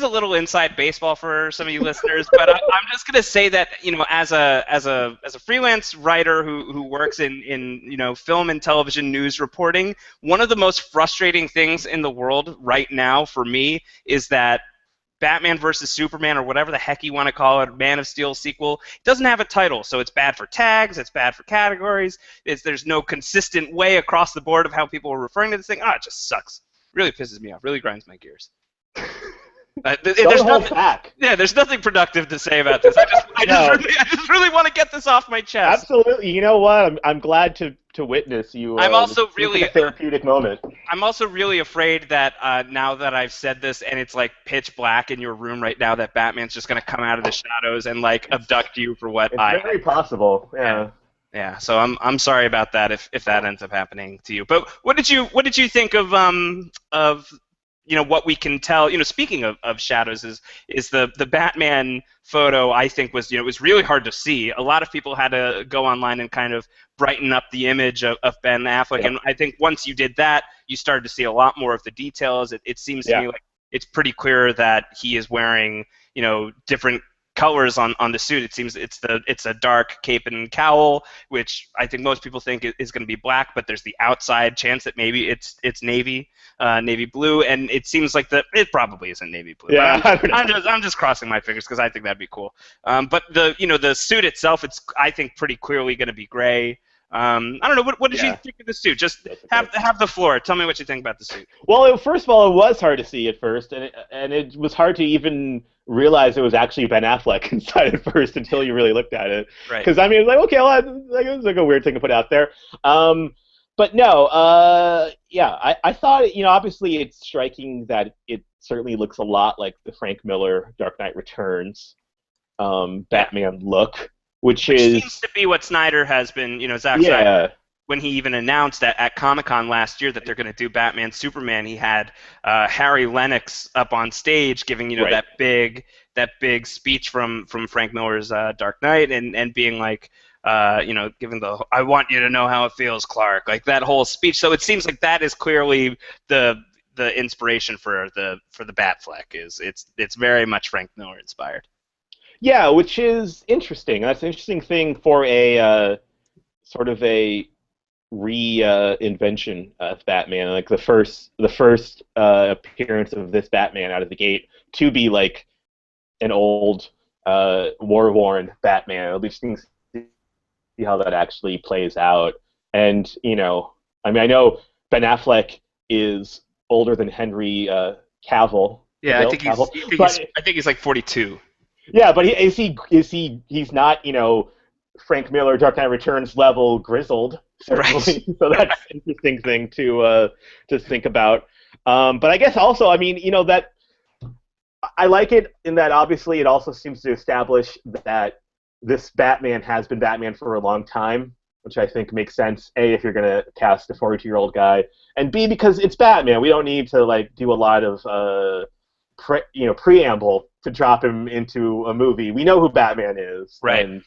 little inside baseball for some of you listeners, but I'm just gonna say that as a freelance writer who works in film and television news reporting, one of the most frustrating things in the world right now for me is that Batman versus Superman, or whatever the heck you want to call it, Man of Steel sequel, doesn't have a title, so it's bad for tags, it's bad for categories, there's no consistent way across the board of how people are referring to this thing. It just sucks. Really pisses me off. Really grinds my gears. Don't hold back. Yeah, there's nothing productive to say about this. I just really want to get this off my chest. Absolutely. You know what? I'm glad to witness you. I'm also really a therapeutic moment. I'm also really afraid that now that I've said this and it's like pitch black in your room right now, that Batman's just gonna come out of the shadows and like abduct you for what It's very possible. Yeah. Yeah. So I'm sorry about that if that ends up happening to you. But what did you think of what we can tell, speaking of shadows, is the Batman photo, I think, was, it was really hard to see. A lot of people had to go online and kind of brighten up the image of Ben Affleck, Yeah. and I think once you did that, you started to see a lot more of the details. It seems to me like it's pretty clear that he is wearing, different colors on the suit. It seems it's a dark cape and cowl, which I think most people think is going to be black, but there's the outside chance that maybe it's navy blue, and it seems like it probably isn't navy blue. Yeah, I'm just crossing my fingers because I think that'd be cool. But the suit itself, it's, I think, pretty clearly going to be gray. I don't know. What did you think of the suit? Just have the floor. Tell me what you think about the suit. Well, first of all, it was hard to see at first, and it was hard to even realize it was actually Ben Affleck inside at first until you really looked at it. Right. Because I mean, it's like, okay, well, it's like a weird thing to put out there. But no, I thought, obviously it's striking that it certainly looks a lot like the Frank Miller Dark Knight Returns Batman look, which seems to be what Snyder has been, Zack Snyder. When he even announced that at Comic-Con last year that they're going to do Batman Superman, he had Harry Lennox up on stage giving that big speech from Frank Miller's Dark Knight, and being like, giving the "I want you to know how it feels, Clark," like that whole speech. So it seems like that is clearly the inspiration for the Batfleck. It's very much Frank Miller inspired. Yeah, which is interesting. That's an interesting thing for a sort of a reinvention of Batman, like the first appearance of this Batman out of the gate to be like an old war-worn Batman. It'll be interesting to see how that actually plays out. And I mean, I know Ben Affleck is older than Henry Cavill. Yeah, I think he's like 42. Yeah, but he's not Frank Miller Dark Knight Returns level grizzled, certainly. Right. So that's an interesting thing to think about. But I guess also, I mean, that I like it in that obviously it also seems to establish that this Batman has been Batman for a long time, which I think makes sense. A, if you're going to cast a 42-year-old guy, and B, because it's Batman, we don't need to like do a lot of preamble to drop him into a movie. We know who Batman is, right? And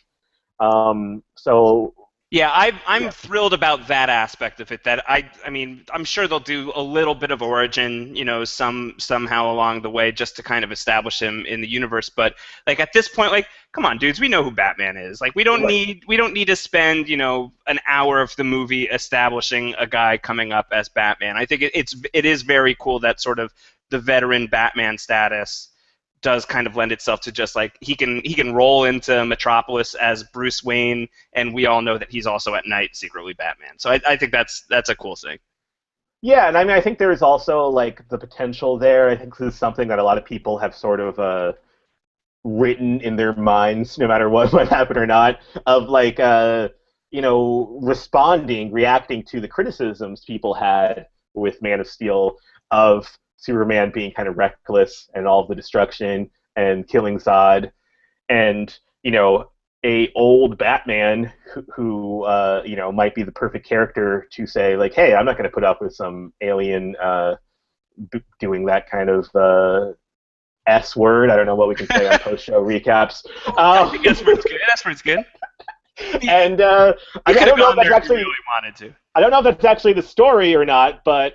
so yeah, I'm thrilled about that aspect of it. That I mean, I'm sure they'll do a little bit of origin, somehow along the way, just to kind of establish him in the universe. But like at this point, like, come on, dudes, we know who Batman is. Like, we don't need to spend an hour of the movie establishing a guy coming up as Batman. I think it is very cool that sort of the veteran Batman status does kind of lend itself to just like he can roll into Metropolis as Bruce Wayne, and we all know that he's also at night secretly Batman. So I think that's a cool thing. Yeah, and I mean I think there's also like the potential there. I think this is something that a lot of people have sort of written in their minds, no matter what might happen or not, of like reacting to the criticisms people had with Man of Steel of Superman being kind of reckless and all of the destruction and killing Zod, and a old Batman who might be the perfect character to say like, hey, I'm not going to put up with some alien doing that kind of S word. I don't know what we can say on post-show recaps. I think that's pretty good. That's pretty good. And I could have don't know if gone that's there if actually. you really wanted to. I don't know if that's actually the story or not, but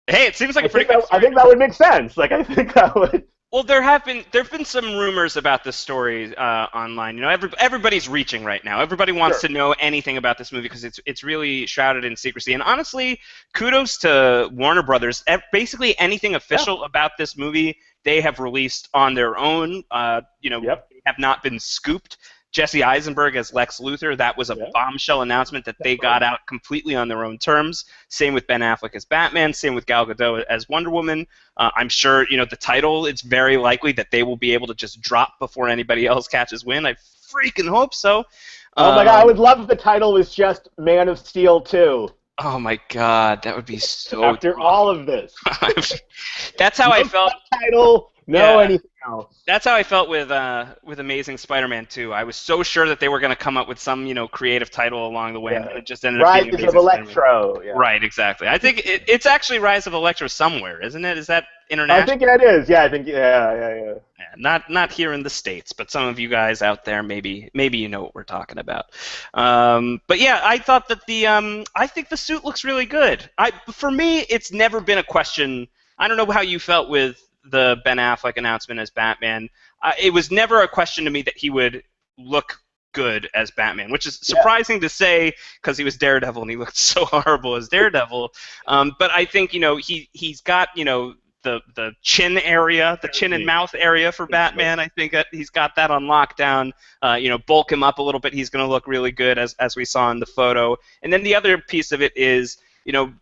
Hey, it seems like a pretty good story. I think that would make sense. Like, I think that would. Well, there've been some rumors about this story online. You know, everybody's reaching right now. Everybody wants Sure. to know anything about this movie because it's really shrouded in secrecy. And honestly, kudos to Warner Brothers. Basically, anything official about this movie they have released on their own. Yep. Have not been scooped. Jesse Eisenberg as Lex Luthor, that was a bombshell announcement that they got out completely on their own terms. Same with Ben Affleck as Batman, same with Gal Gadot as Wonder Woman. I'm sure, the title, it's very likely that they will be able to just drop before anybody else catches wind. I freaking hope so. Oh my God, I would love if the title was just Man of Steel 2. Oh my God, that would be so After all of this. That's how I felt. Title, anything else. That's how I felt with Amazing Spider-Man 2. I was so sure that they were going to come up with some, creative title along the way, and it just ended up being Amazing Rise of Electro. Yeah. Right, exactly. I think it's actually Rise of Electro somewhere, isn't it? Is that international? I think it is. Yeah, I think yeah. Not here in the States, but some of you guys out there maybe you know what we're talking about. But yeah, I thought that I think the suit looks really good. For me, it's never been a question. I don't know how you felt with the Ben Affleck announcement as Batman. It was never a question to me that he would look good as Batman, which is surprising to say because he was Daredevil and he looked so horrible as Daredevil. But I think he's got the chin area, the chin and mouth area for Batman. I think that he's got that on lockdown. Bulk him up a little bit. He's going to look really good as we saw in the photo. And then the other piece of it is,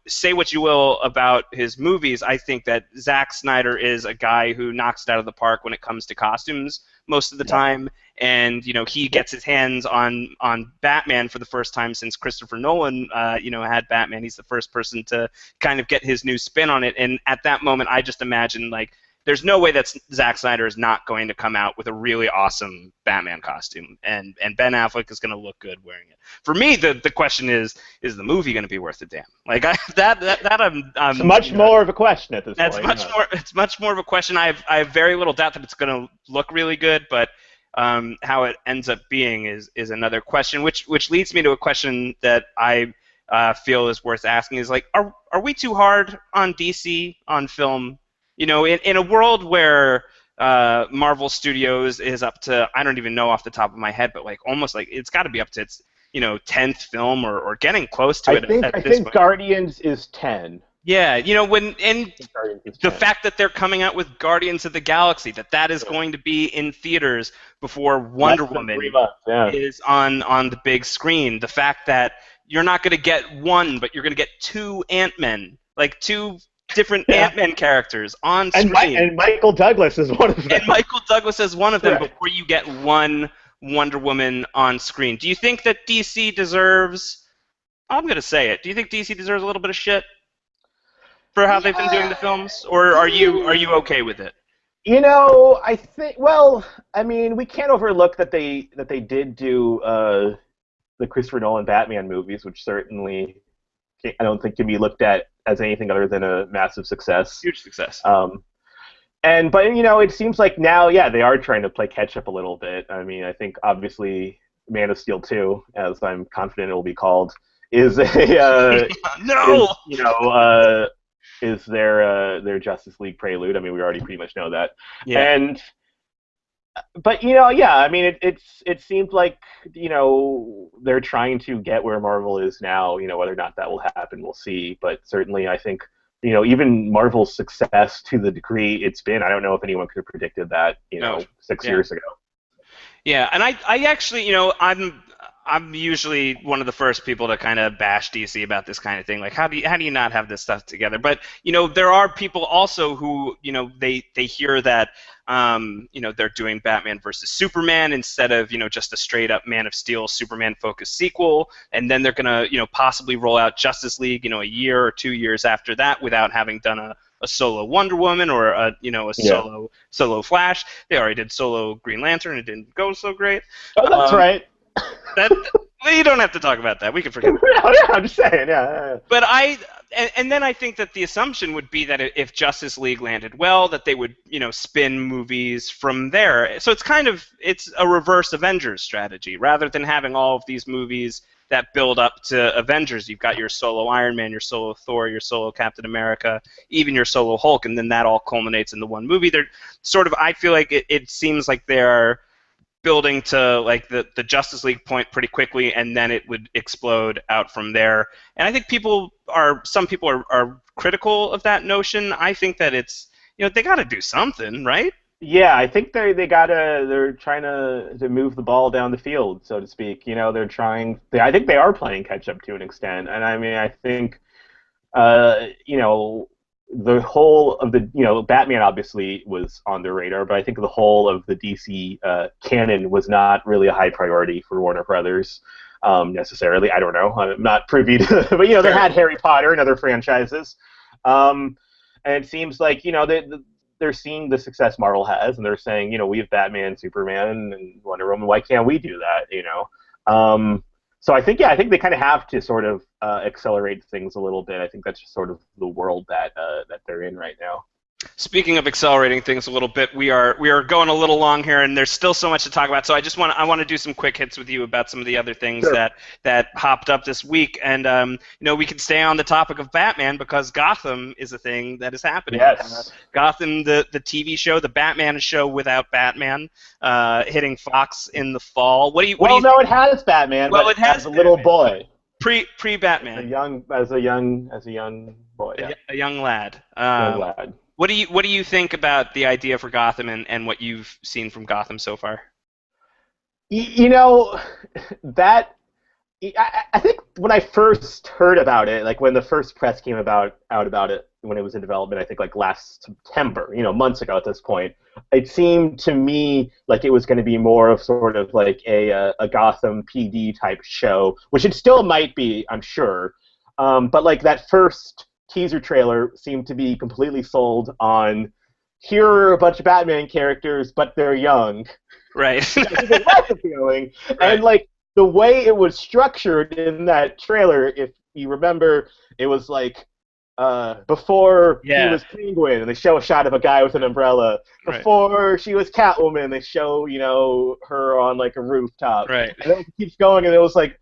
say what you will about his movies, I think that Zack Snyder is a guy who knocks it out of the park when it comes to costumes most of the time. And, he gets his hands on Batman for the first time since Christopher Nolan, had Batman. He's the first person to kind of get his new spin on it. And at that moment, I just imagine, there's no way that Zack Snyder is not going to come out with a really awesome Batman costume, and Ben Affleck is going to look good wearing it. For me, the question is the movie going to be worth a damn? I'm it's much more of a question at this point. It's much more of a question. I have very little doubt that it's going to look really good, but how it ends up being is another question, which leads me to a question that I feel is worth asking: is are we too hard on DC on film? In a world where Marvel Studios is up to, I don't even know off the top of my head, but almost it's got to be up to its 10th film or getting close to it. I think Guardians is 10. Yeah, the fact that they're coming out with Guardians of the Galaxy, that is going to be in theaters before Wonder Woman is on the big screen. The fact that you're not going to get one, but you're going to get two Ant-Men, two different Ant-Man characters on screen. And Michael Douglas is one of them. And Michael Douglas is one of them before you get one Wonder Woman on screen. Do you think that DC deserves, I'm going to say it, do you think DC deserves a little bit of shit for how they've been doing the films? Or are you okay with it? I think, we can't overlook that they did do the Christopher Nolan Batman movies, which certainly I don't think can be looked at as anything other than a massive success. Huge success. But it seems like now, they are trying to play catch up a little bit. I think obviously Man of Steel 2, as I'm confident it will be called, is a is their Justice League prelude. We already pretty much know that. Yeah. But it seems like they're trying to get where Marvel is now. Whether or not that will happen, we'll see. But certainly, I think even Marvel's success to the degree it's been, I don't know if anyone could have predicted that 6 years ago. Yeah, and I actually I'm usually one of the first people to kind of bash DC about this kind of thing. How do you not have this stuff together? But there are people also who they hear that they're doing Batman versus Superman instead of just a straight up Man of Steel Superman focused sequel, and then they're gonna possibly roll out Justice League a year or 2 years after that without having done a solo Wonder Woman or a a Yeah. solo Flash. They already did solo Green Lantern. It didn't go so great. Oh, that's right. That you don't have to talk about that. We can forget. Yeah, I'm just saying. Yeah. But and then I think that the assumption would be that if Justice League landed well, that they would, spin movies from there. So it's a reverse Avengers strategy. Rather than having all of these movies that build up to Avengers, you've got your solo Iron Man, your solo Thor, your solo Captain America, even your solo Hulk, and then that all culminates into one movie. They're I feel like it seems like they're building to like the Justice League point pretty quickly, and then it would explode out from there. And I think some people are critical of that notion. I think that it's they got to do something, right? Yeah, I think they're trying to move the ball down the field, so to speak. They're trying. I think they are playing catch up to an extent, and I mean, I think, the whole of the Batman obviously was on their radar, but I think the whole of the DC canon was not really a high priority for Warner Brothers necessarily. I don't know. I'm not privy to, but they had Harry Potter and other franchises, and it seems like they're seeing the success Marvel has, and they're saying, we have Batman, Superman, and Wonder Woman. Why can't we do that? So I think they kind of have to sort of accelerate things a little bit. I think that's just sort of the world that they're in right now. Speaking of accelerating things a little bit, we are going a little long here, and there's still so much to talk about. So I want to do some quick hits with you about some of the other things Sure. that hopped up this week, and we can stay on the topic of Batman because Gotham is a thing that is happening. Yes. Gotham, the TV show, the Batman show without Batman, hitting Fox in the fall. What do you? It has Batman. Well, but it has as a little boy. Pre Batman. As a young boy. Yeah. A young lad. Young lad. What do you think about the idea for Gotham and what you've seen from Gotham so far? That I think when I first heard about it, like when the first press came out about it when it was in development, I think like last September, months ago at this point, it seemed to me like it was going to be more of sort of like a Gotham PD type show, which it still might be, I'm sure. But like that first teaser trailer seemed to be completely sold on here are a bunch of Batman characters, but they're young. Right. I think it was appealing. Right. And like the way it was structured in that trailer, if you remember, it was like before he was Penguin, and they show a shot of a guy with an umbrella. Before she was Catwoman, they show her on like a rooftop. Right. And then it keeps going, and it was like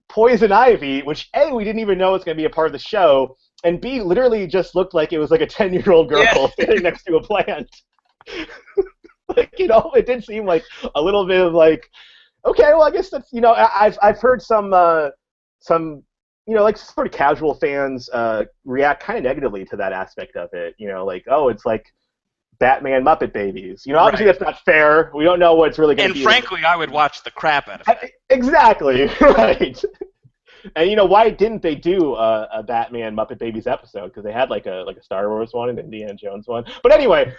Poison Ivy, which A, we didn't even know was going to be a part of the show, and B, literally just looked like it was like a 10-year-old girl sitting next to a plant. Like, it did seem like a little bit of like, okay, well, I guess that's, I've heard some like sort of casual fans react kind of negatively to that aspect of it. Like, oh, it's like Batman Muppet Babies. Obviously that's not fair. We don't know what's really going to be. And frankly, I would watch the crap out of it. Exactly, right. And why didn't they do a Batman Muppet Babies episode? Because they had like a Star Wars one and an Indiana Jones one. But anyway,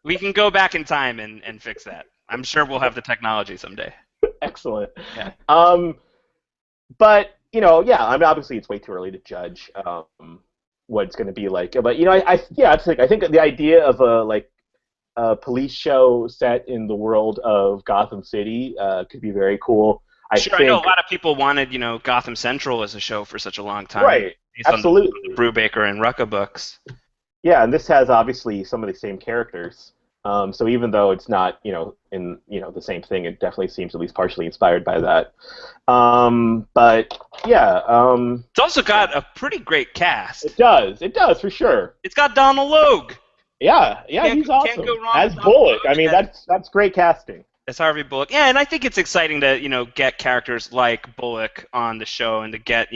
we can go back in time and fix that. I'm sure we'll have the technology someday. Excellent. Yeah. But I mean, obviously it's way too early to judge what it's going to be like. But I think the idea of a police show set in the world of Gotham City could be very cool. I know a lot of people wanted, Gotham Central as a show for such a long time. Right. Absolutely. On the Brubaker and Rucka books. Yeah, and this has obviously some of the same characters. So even though it's not, in the same thing, it definitely seems at least partially inspired by that. But yeah, it's also got a pretty great cast. It does for sure. It's got Donald Logue. Yeah, he's awesome. Can't go wrong as Bullock. I mean, that's great casting. As Harvey Bullock. Yeah, and I think it's exciting to, get characters like Bullock on the show and to get,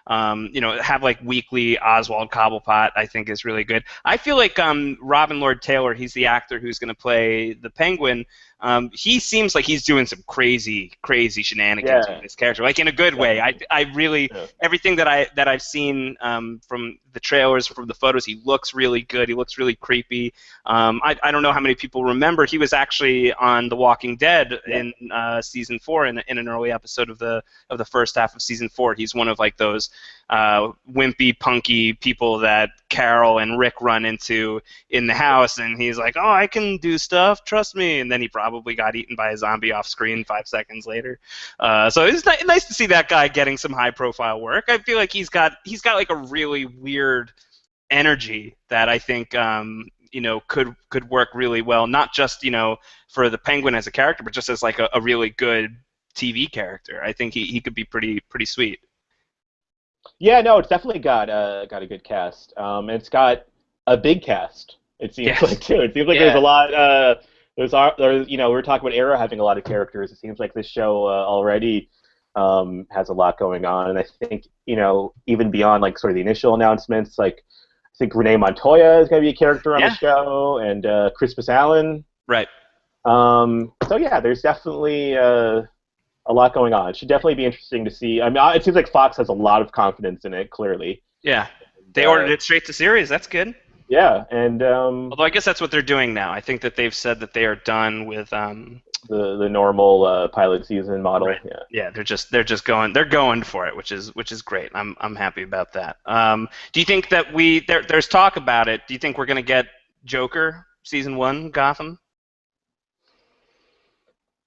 have like weekly Oswald Cobblepot, I think is really good. I feel like Robin Lord Taylor, he's the actor who's going to play the Penguin. He seems like he's doing some crazy shenanigans with Yeah. this character, like in a good way. I really Yeah. everything that I've seen from the trailers, from the photos, he looks really good. He looks really creepy. I don't know how many people remember he was actually on The Walking Dead in season 4 in an early episode of the first half of season 4. He's one of like those wimpy, punky people that Carol and Rick run into in the house, and he's like, "Oh, I can do stuff, trust me." And then he probably got eaten by a zombie off screen 5 seconds later. So it's nice to see that guy getting some high-profile work. I feel like he's got like a really weird energy that I think could work really well, not just for the Penguin as a character, but just as like a really good TV character. I think he could be pretty sweet. Yeah, no, it's definitely got a good cast. And it's got a big cast. It seems like too. It seems like there's a lot. We were talking about Arrow having a lot of characters. It seems like this show already has a lot going on, and I think even beyond like sort of the initial announcements, like I think Renee Montoya is going to be a character on the show, and Crispus Allen. Right. So yeah, there's definitely a lot going on. It should definitely be interesting to see. I mean, it seems like Fox has a lot of confidence in it, clearly. Yeah. They ordered it straight to series. That's good. Yeah, and although I guess that's what they're doing now. I think that they've said that they are done with the normal pilot season model. Right. Yeah, they're going for it, which is great. I'm happy about that. Do you think that there's talk about it? Do you think we're going to get Joker season 1 Gotham?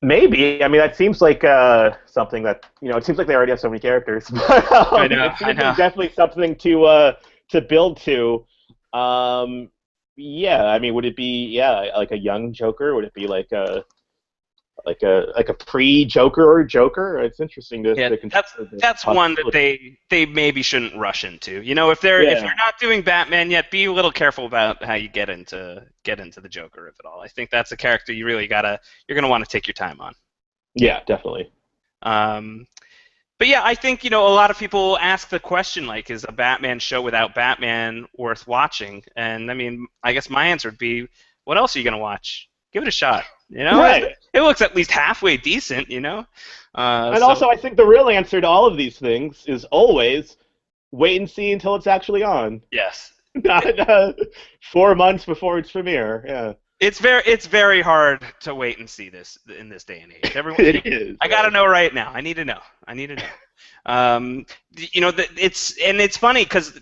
Maybe. I mean, that seems like something that it seems like they already have so many characters. But, I know. Definitely something to build to. Yeah. I mean, would it be like a young Joker? Would it be like a pre-Joker or Joker? It's interesting to consider. That's one that they maybe shouldn't rush into. If you're not doing Batman yet, be a little careful about how you get into the Joker, if at all. I think that's a character you're gonna want to take your time on. Yeah, definitely. But yeah, I think a lot of people ask the question, like, is a Batman show without Batman worth watching? And I mean, I guess my answer would be, what else are you gonna watch? Give it a shot. Right. It looks at least halfway decent, And also, I think the real answer to all of these things is always wait and see until it's actually on. Yes. Not 4 months before its premiere. Yeah. It's very hard to wait and see this in this day and age. Everyone, it is. I gotta know right now. I need to know. It's funny because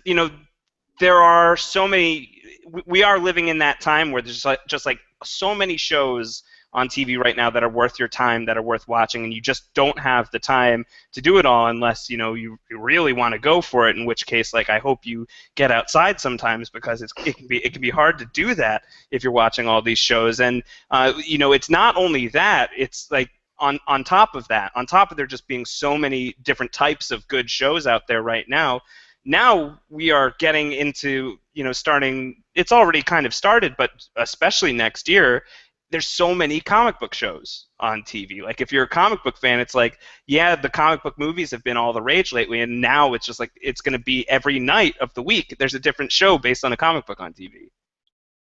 there are so many. We are living in that time where there's just like so many shows on TV right now that are worth your time, that are worth watching, and you just don't have the time to do it all unless you really want to go for it. In which case, like, I hope you get outside sometimes, because it can be hard to do that if you're watching all these shows. And it's not only that; it's like on top of that, on top of there just being so many different types of good shows out there right now. Now we are getting into starting. It's already kind of started, but especially next year. There's so many comic book shows on TV. Like, if you're a comic book fan, it's like, yeah, the comic book movies have been all the rage lately, and now it's just like it's going to be every night of the week there's a different show based on a comic book on TV.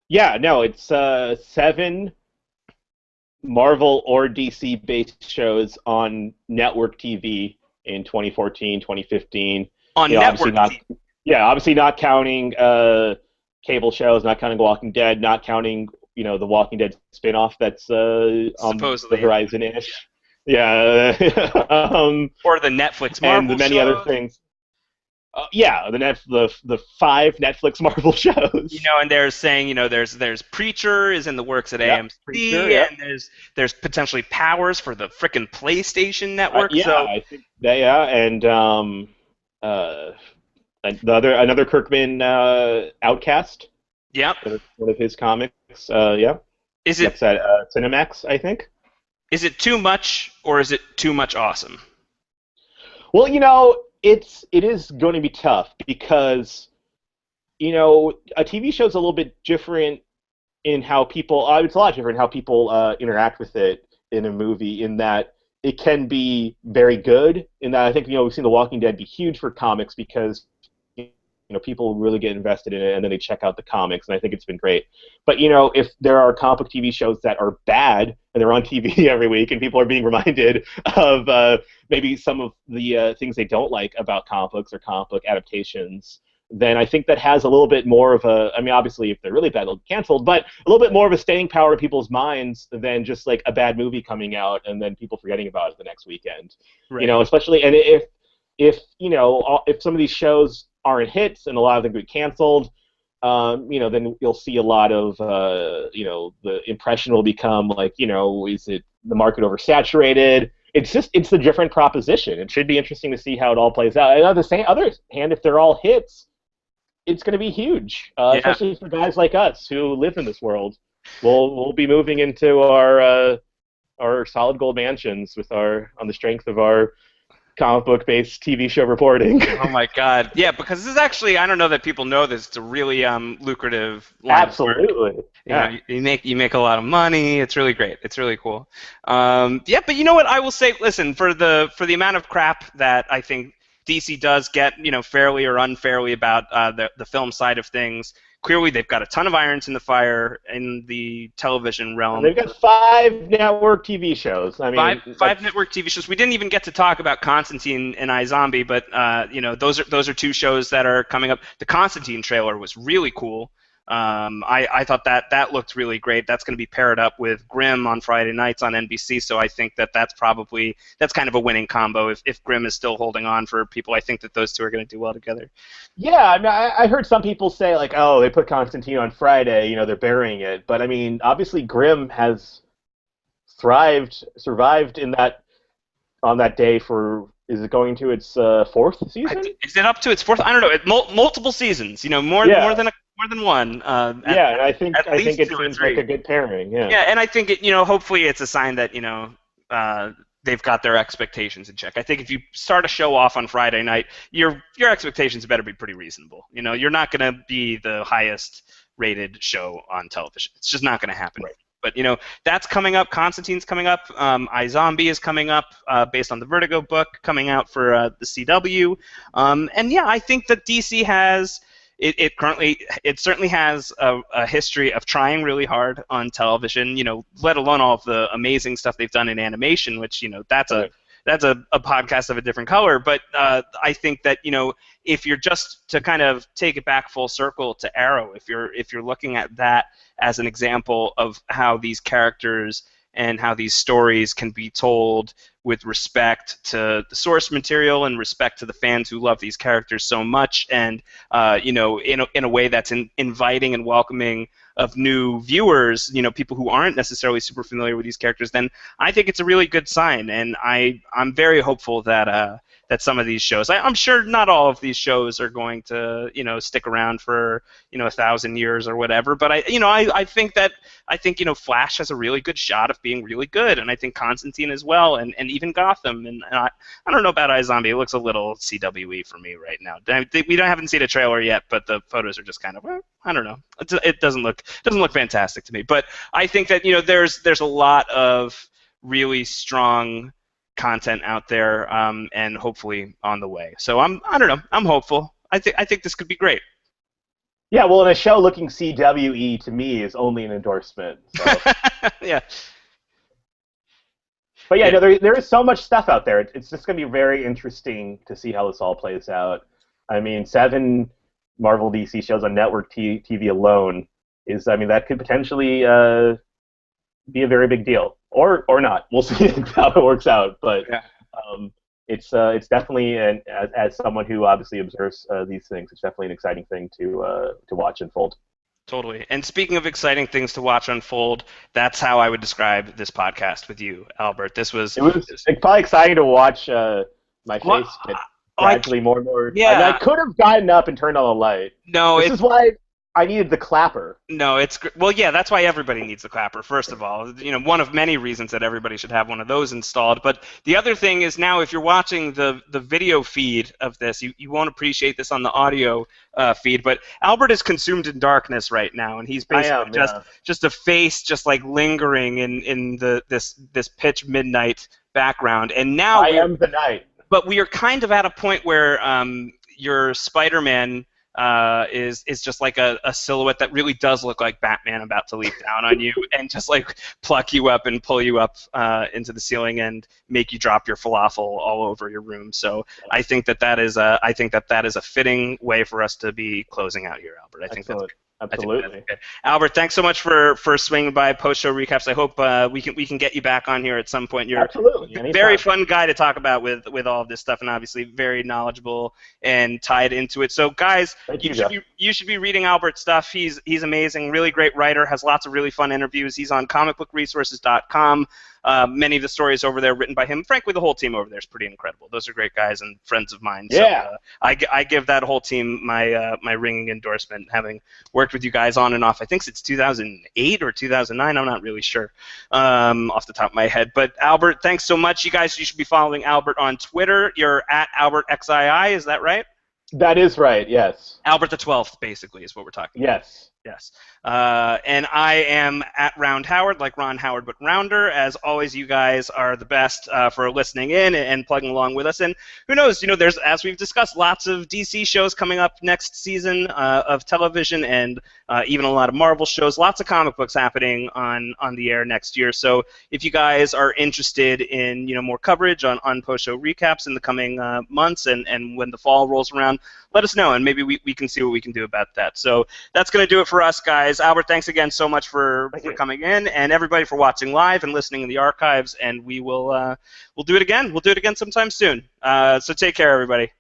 Yeah, no, it's 7 Marvel or DC-based shows on network TV in 2014, 2015. On network TV? Yeah, obviously not counting cable shows, not counting Walking Dead, not counting the Walking Dead spin-off that's on supposedly the horizon-ish. Yeah. Or the Netflix Marvel and the many shows. other things. The 5 Netflix Marvel shows. And they're saying, there's Preacher is in the works at AMC, Preacher, and there's potentially Powers for the frickin' PlayStation Network. I think that, and another Kirkman Outcast. Yep. One of his comics. Yeah. Is it? That's at Cinemax, I think. Is it too much, or is it too much awesome? Well, it is going to be tough because, a TV show is a little bit different in how people. It's a lot different how people interact with it in a movie. In that it can be very good. In that I think we've seen The Walking Dead be huge for comics because people really get invested in it, and then they check out the comics, and I think it's been great. But if there are comic book TV shows that are bad and they're on TV every week, and people are being reminded of maybe some of the things they don't like about comic books or comic book adaptations, then I think that has a little bit more of a, obviously if they're really bad, they'll be canceled, but a little bit more of a staying power in people's minds than just like a bad movie coming out and then people forgetting about it the next weekend. Right. Especially, and if some of these shows aren't hits and a lot of them get canceled, then you'll see a lot of, the impression will become like, is it the market oversaturated? It's the different proposition. It should be interesting to see how it all plays out. And on the other hand, if they're all hits, it's going to be huge, especially for guys like us who live in this world. We'll be moving into our solid gold mansions on the strength of our comic book based TV show reporting. Oh my God! Yeah, because this is actually, I don't know that people know this. It's a really lucrative line. Absolutely. You make a lot of money. It's really great. It's really cool. But you know what? I will say, listen, for the amount of crap that I think DC does get, fairly or unfairly about the film side of things. Clearly, they've got a ton of irons in the fire in the television realm. And they've got 5 network TV shows. Five network TV shows. We didn't even get to talk about Constantine and iZombie, but those are 2 shows that are coming up. The Constantine trailer was really cool. I thought that looked really great. That's going to be paired up with Grimm on Friday nights on NBC, so I think that's kind of a winning combo. If Grimm is still holding on for people, I think that those 2 are going to do well together. Yeah, I heard some people say, like, oh, they put Constantine on Friday, they're burying it. But, obviously Grimm has survived on that day for, is it going to its 4th season? Is it up to its 4th? I don't know. Multiple seasons, more than one. And I think it seems like a good pairing. Yeah. Yeah, and I think hopefully it's a sign that they've got their expectations in check. I think if you start a show off on Friday night, your expectations better be pretty reasonable. You're not going to be the highest rated show on television. It's just not going to happen. Right. But that's coming up. Constantine's coming up. iZombie is coming up, based on the Vertigo book coming out for the CW. I think that DC has. It certainly has a history of trying really hard on television, let alone all of the amazing stuff they've done in animation, which, that's a podcast of a different color. But I think that, if you're just to kind of take it back full circle to Arrow, if you're looking at that as an example of how these characters and how these stories can be told with respect to the source material and respect to the fans who love these characters so much, and in a way that's inviting and welcoming of new viewers, people who aren't necessarily super familiar with these characters, then I think it's a really good sign, and I'm very hopeful that some of these shows, I'm sure not all of these shows are going to stick around for 1,000 years or whatever, but I think Flash has a really good shot of being really good, and I think Constantine as well, and even Gotham, and I don't know about iZombie. It looks a little CWE for me right now. We haven't seen a trailer yet, but the photos are just kind of, I don't know. It doesn't look fantastic to me, but I think that there's a lot of really strong content out there, and hopefully on the way. So I don't know. I'm hopeful. I think this could be great. Yeah, well, and a show looking CWE to me is only an endorsement. So. Yeah. But yeah, there is so much stuff out there. It's just going to be very interesting to see how this all plays out. 7 Marvel DC shows on network TV alone that could potentially be a very big deal, or not. We'll see how it works out. But yeah. It's definitely, as someone who obviously observes these things, it's definitely an exciting thing to watch unfold. Totally. And speaking of exciting things to watch unfold, that's how I would describe this podcast with you, Albert. It was probably exciting to watch my face get gradually more and more. Yeah. I could have gotten up and turned on the light. No, this is why I needed the clapper. No, that's why everybody needs the clapper, first of all. One of many reasons that everybody should have one of those installed. But the other thing is, now if you're watching the video feed of this, you won't appreciate this on the audio feed, but Albert is consumed in darkness right now, and he's basically just a face just like lingering in this pitch midnight background. And now I am the night. But we are kind of at a point where your Spider-Man is just like a silhouette that really does look like Batman about to leap down on you and just like pluck you up and pull you up into the ceiling and make you drop your falafel all over your room. So I think that is a fitting way for us to be closing out here, Albert. I think that's good. Absolutely. Albert, thanks so much for swinging by post-show recaps. I hope we can get you back on here at some point. You're a very fun guy to talk about with all of this stuff, and obviously very knowledgeable and tied into it. So, guys, you should be reading Albert's stuff. He's amazing, really great writer, has lots of really fun interviews. He's on comicbookresources.com. Many of the stories over there written by him. Frankly, the whole team over there is pretty incredible. Those are great guys and friends of mine. Yeah. So I give that whole team my ringing endorsement, having worked with you guys on and off. I think it's 2008 or 2009. I'm not really sure off the top of my head. But Albert, thanks so much. You guys, you should be following Albert on Twitter. You're at AlbertXII. Is that right? That is right. Yes. Albert the 12th, basically, is what we're talking about. Yes. And I am at Round Howard, like Ron Howard, but rounder. As always, you guys are the best for listening in and plugging along with us. And who knows, there's, as we've discussed, lots of DC shows coming up next season of television and even a lot of Marvel shows, lots of comic books happening on the air next year. So if you guys are interested in, more coverage on post-show recaps in the coming months and when the fall rolls around, let us know, and maybe we can see what we can do about that. So that's going to do it for us, guys. Albert, thanks again so much for coming in, and everybody for watching live and listening in the archives, and we'll do it again. We'll do it again sometime soon. So take care, everybody.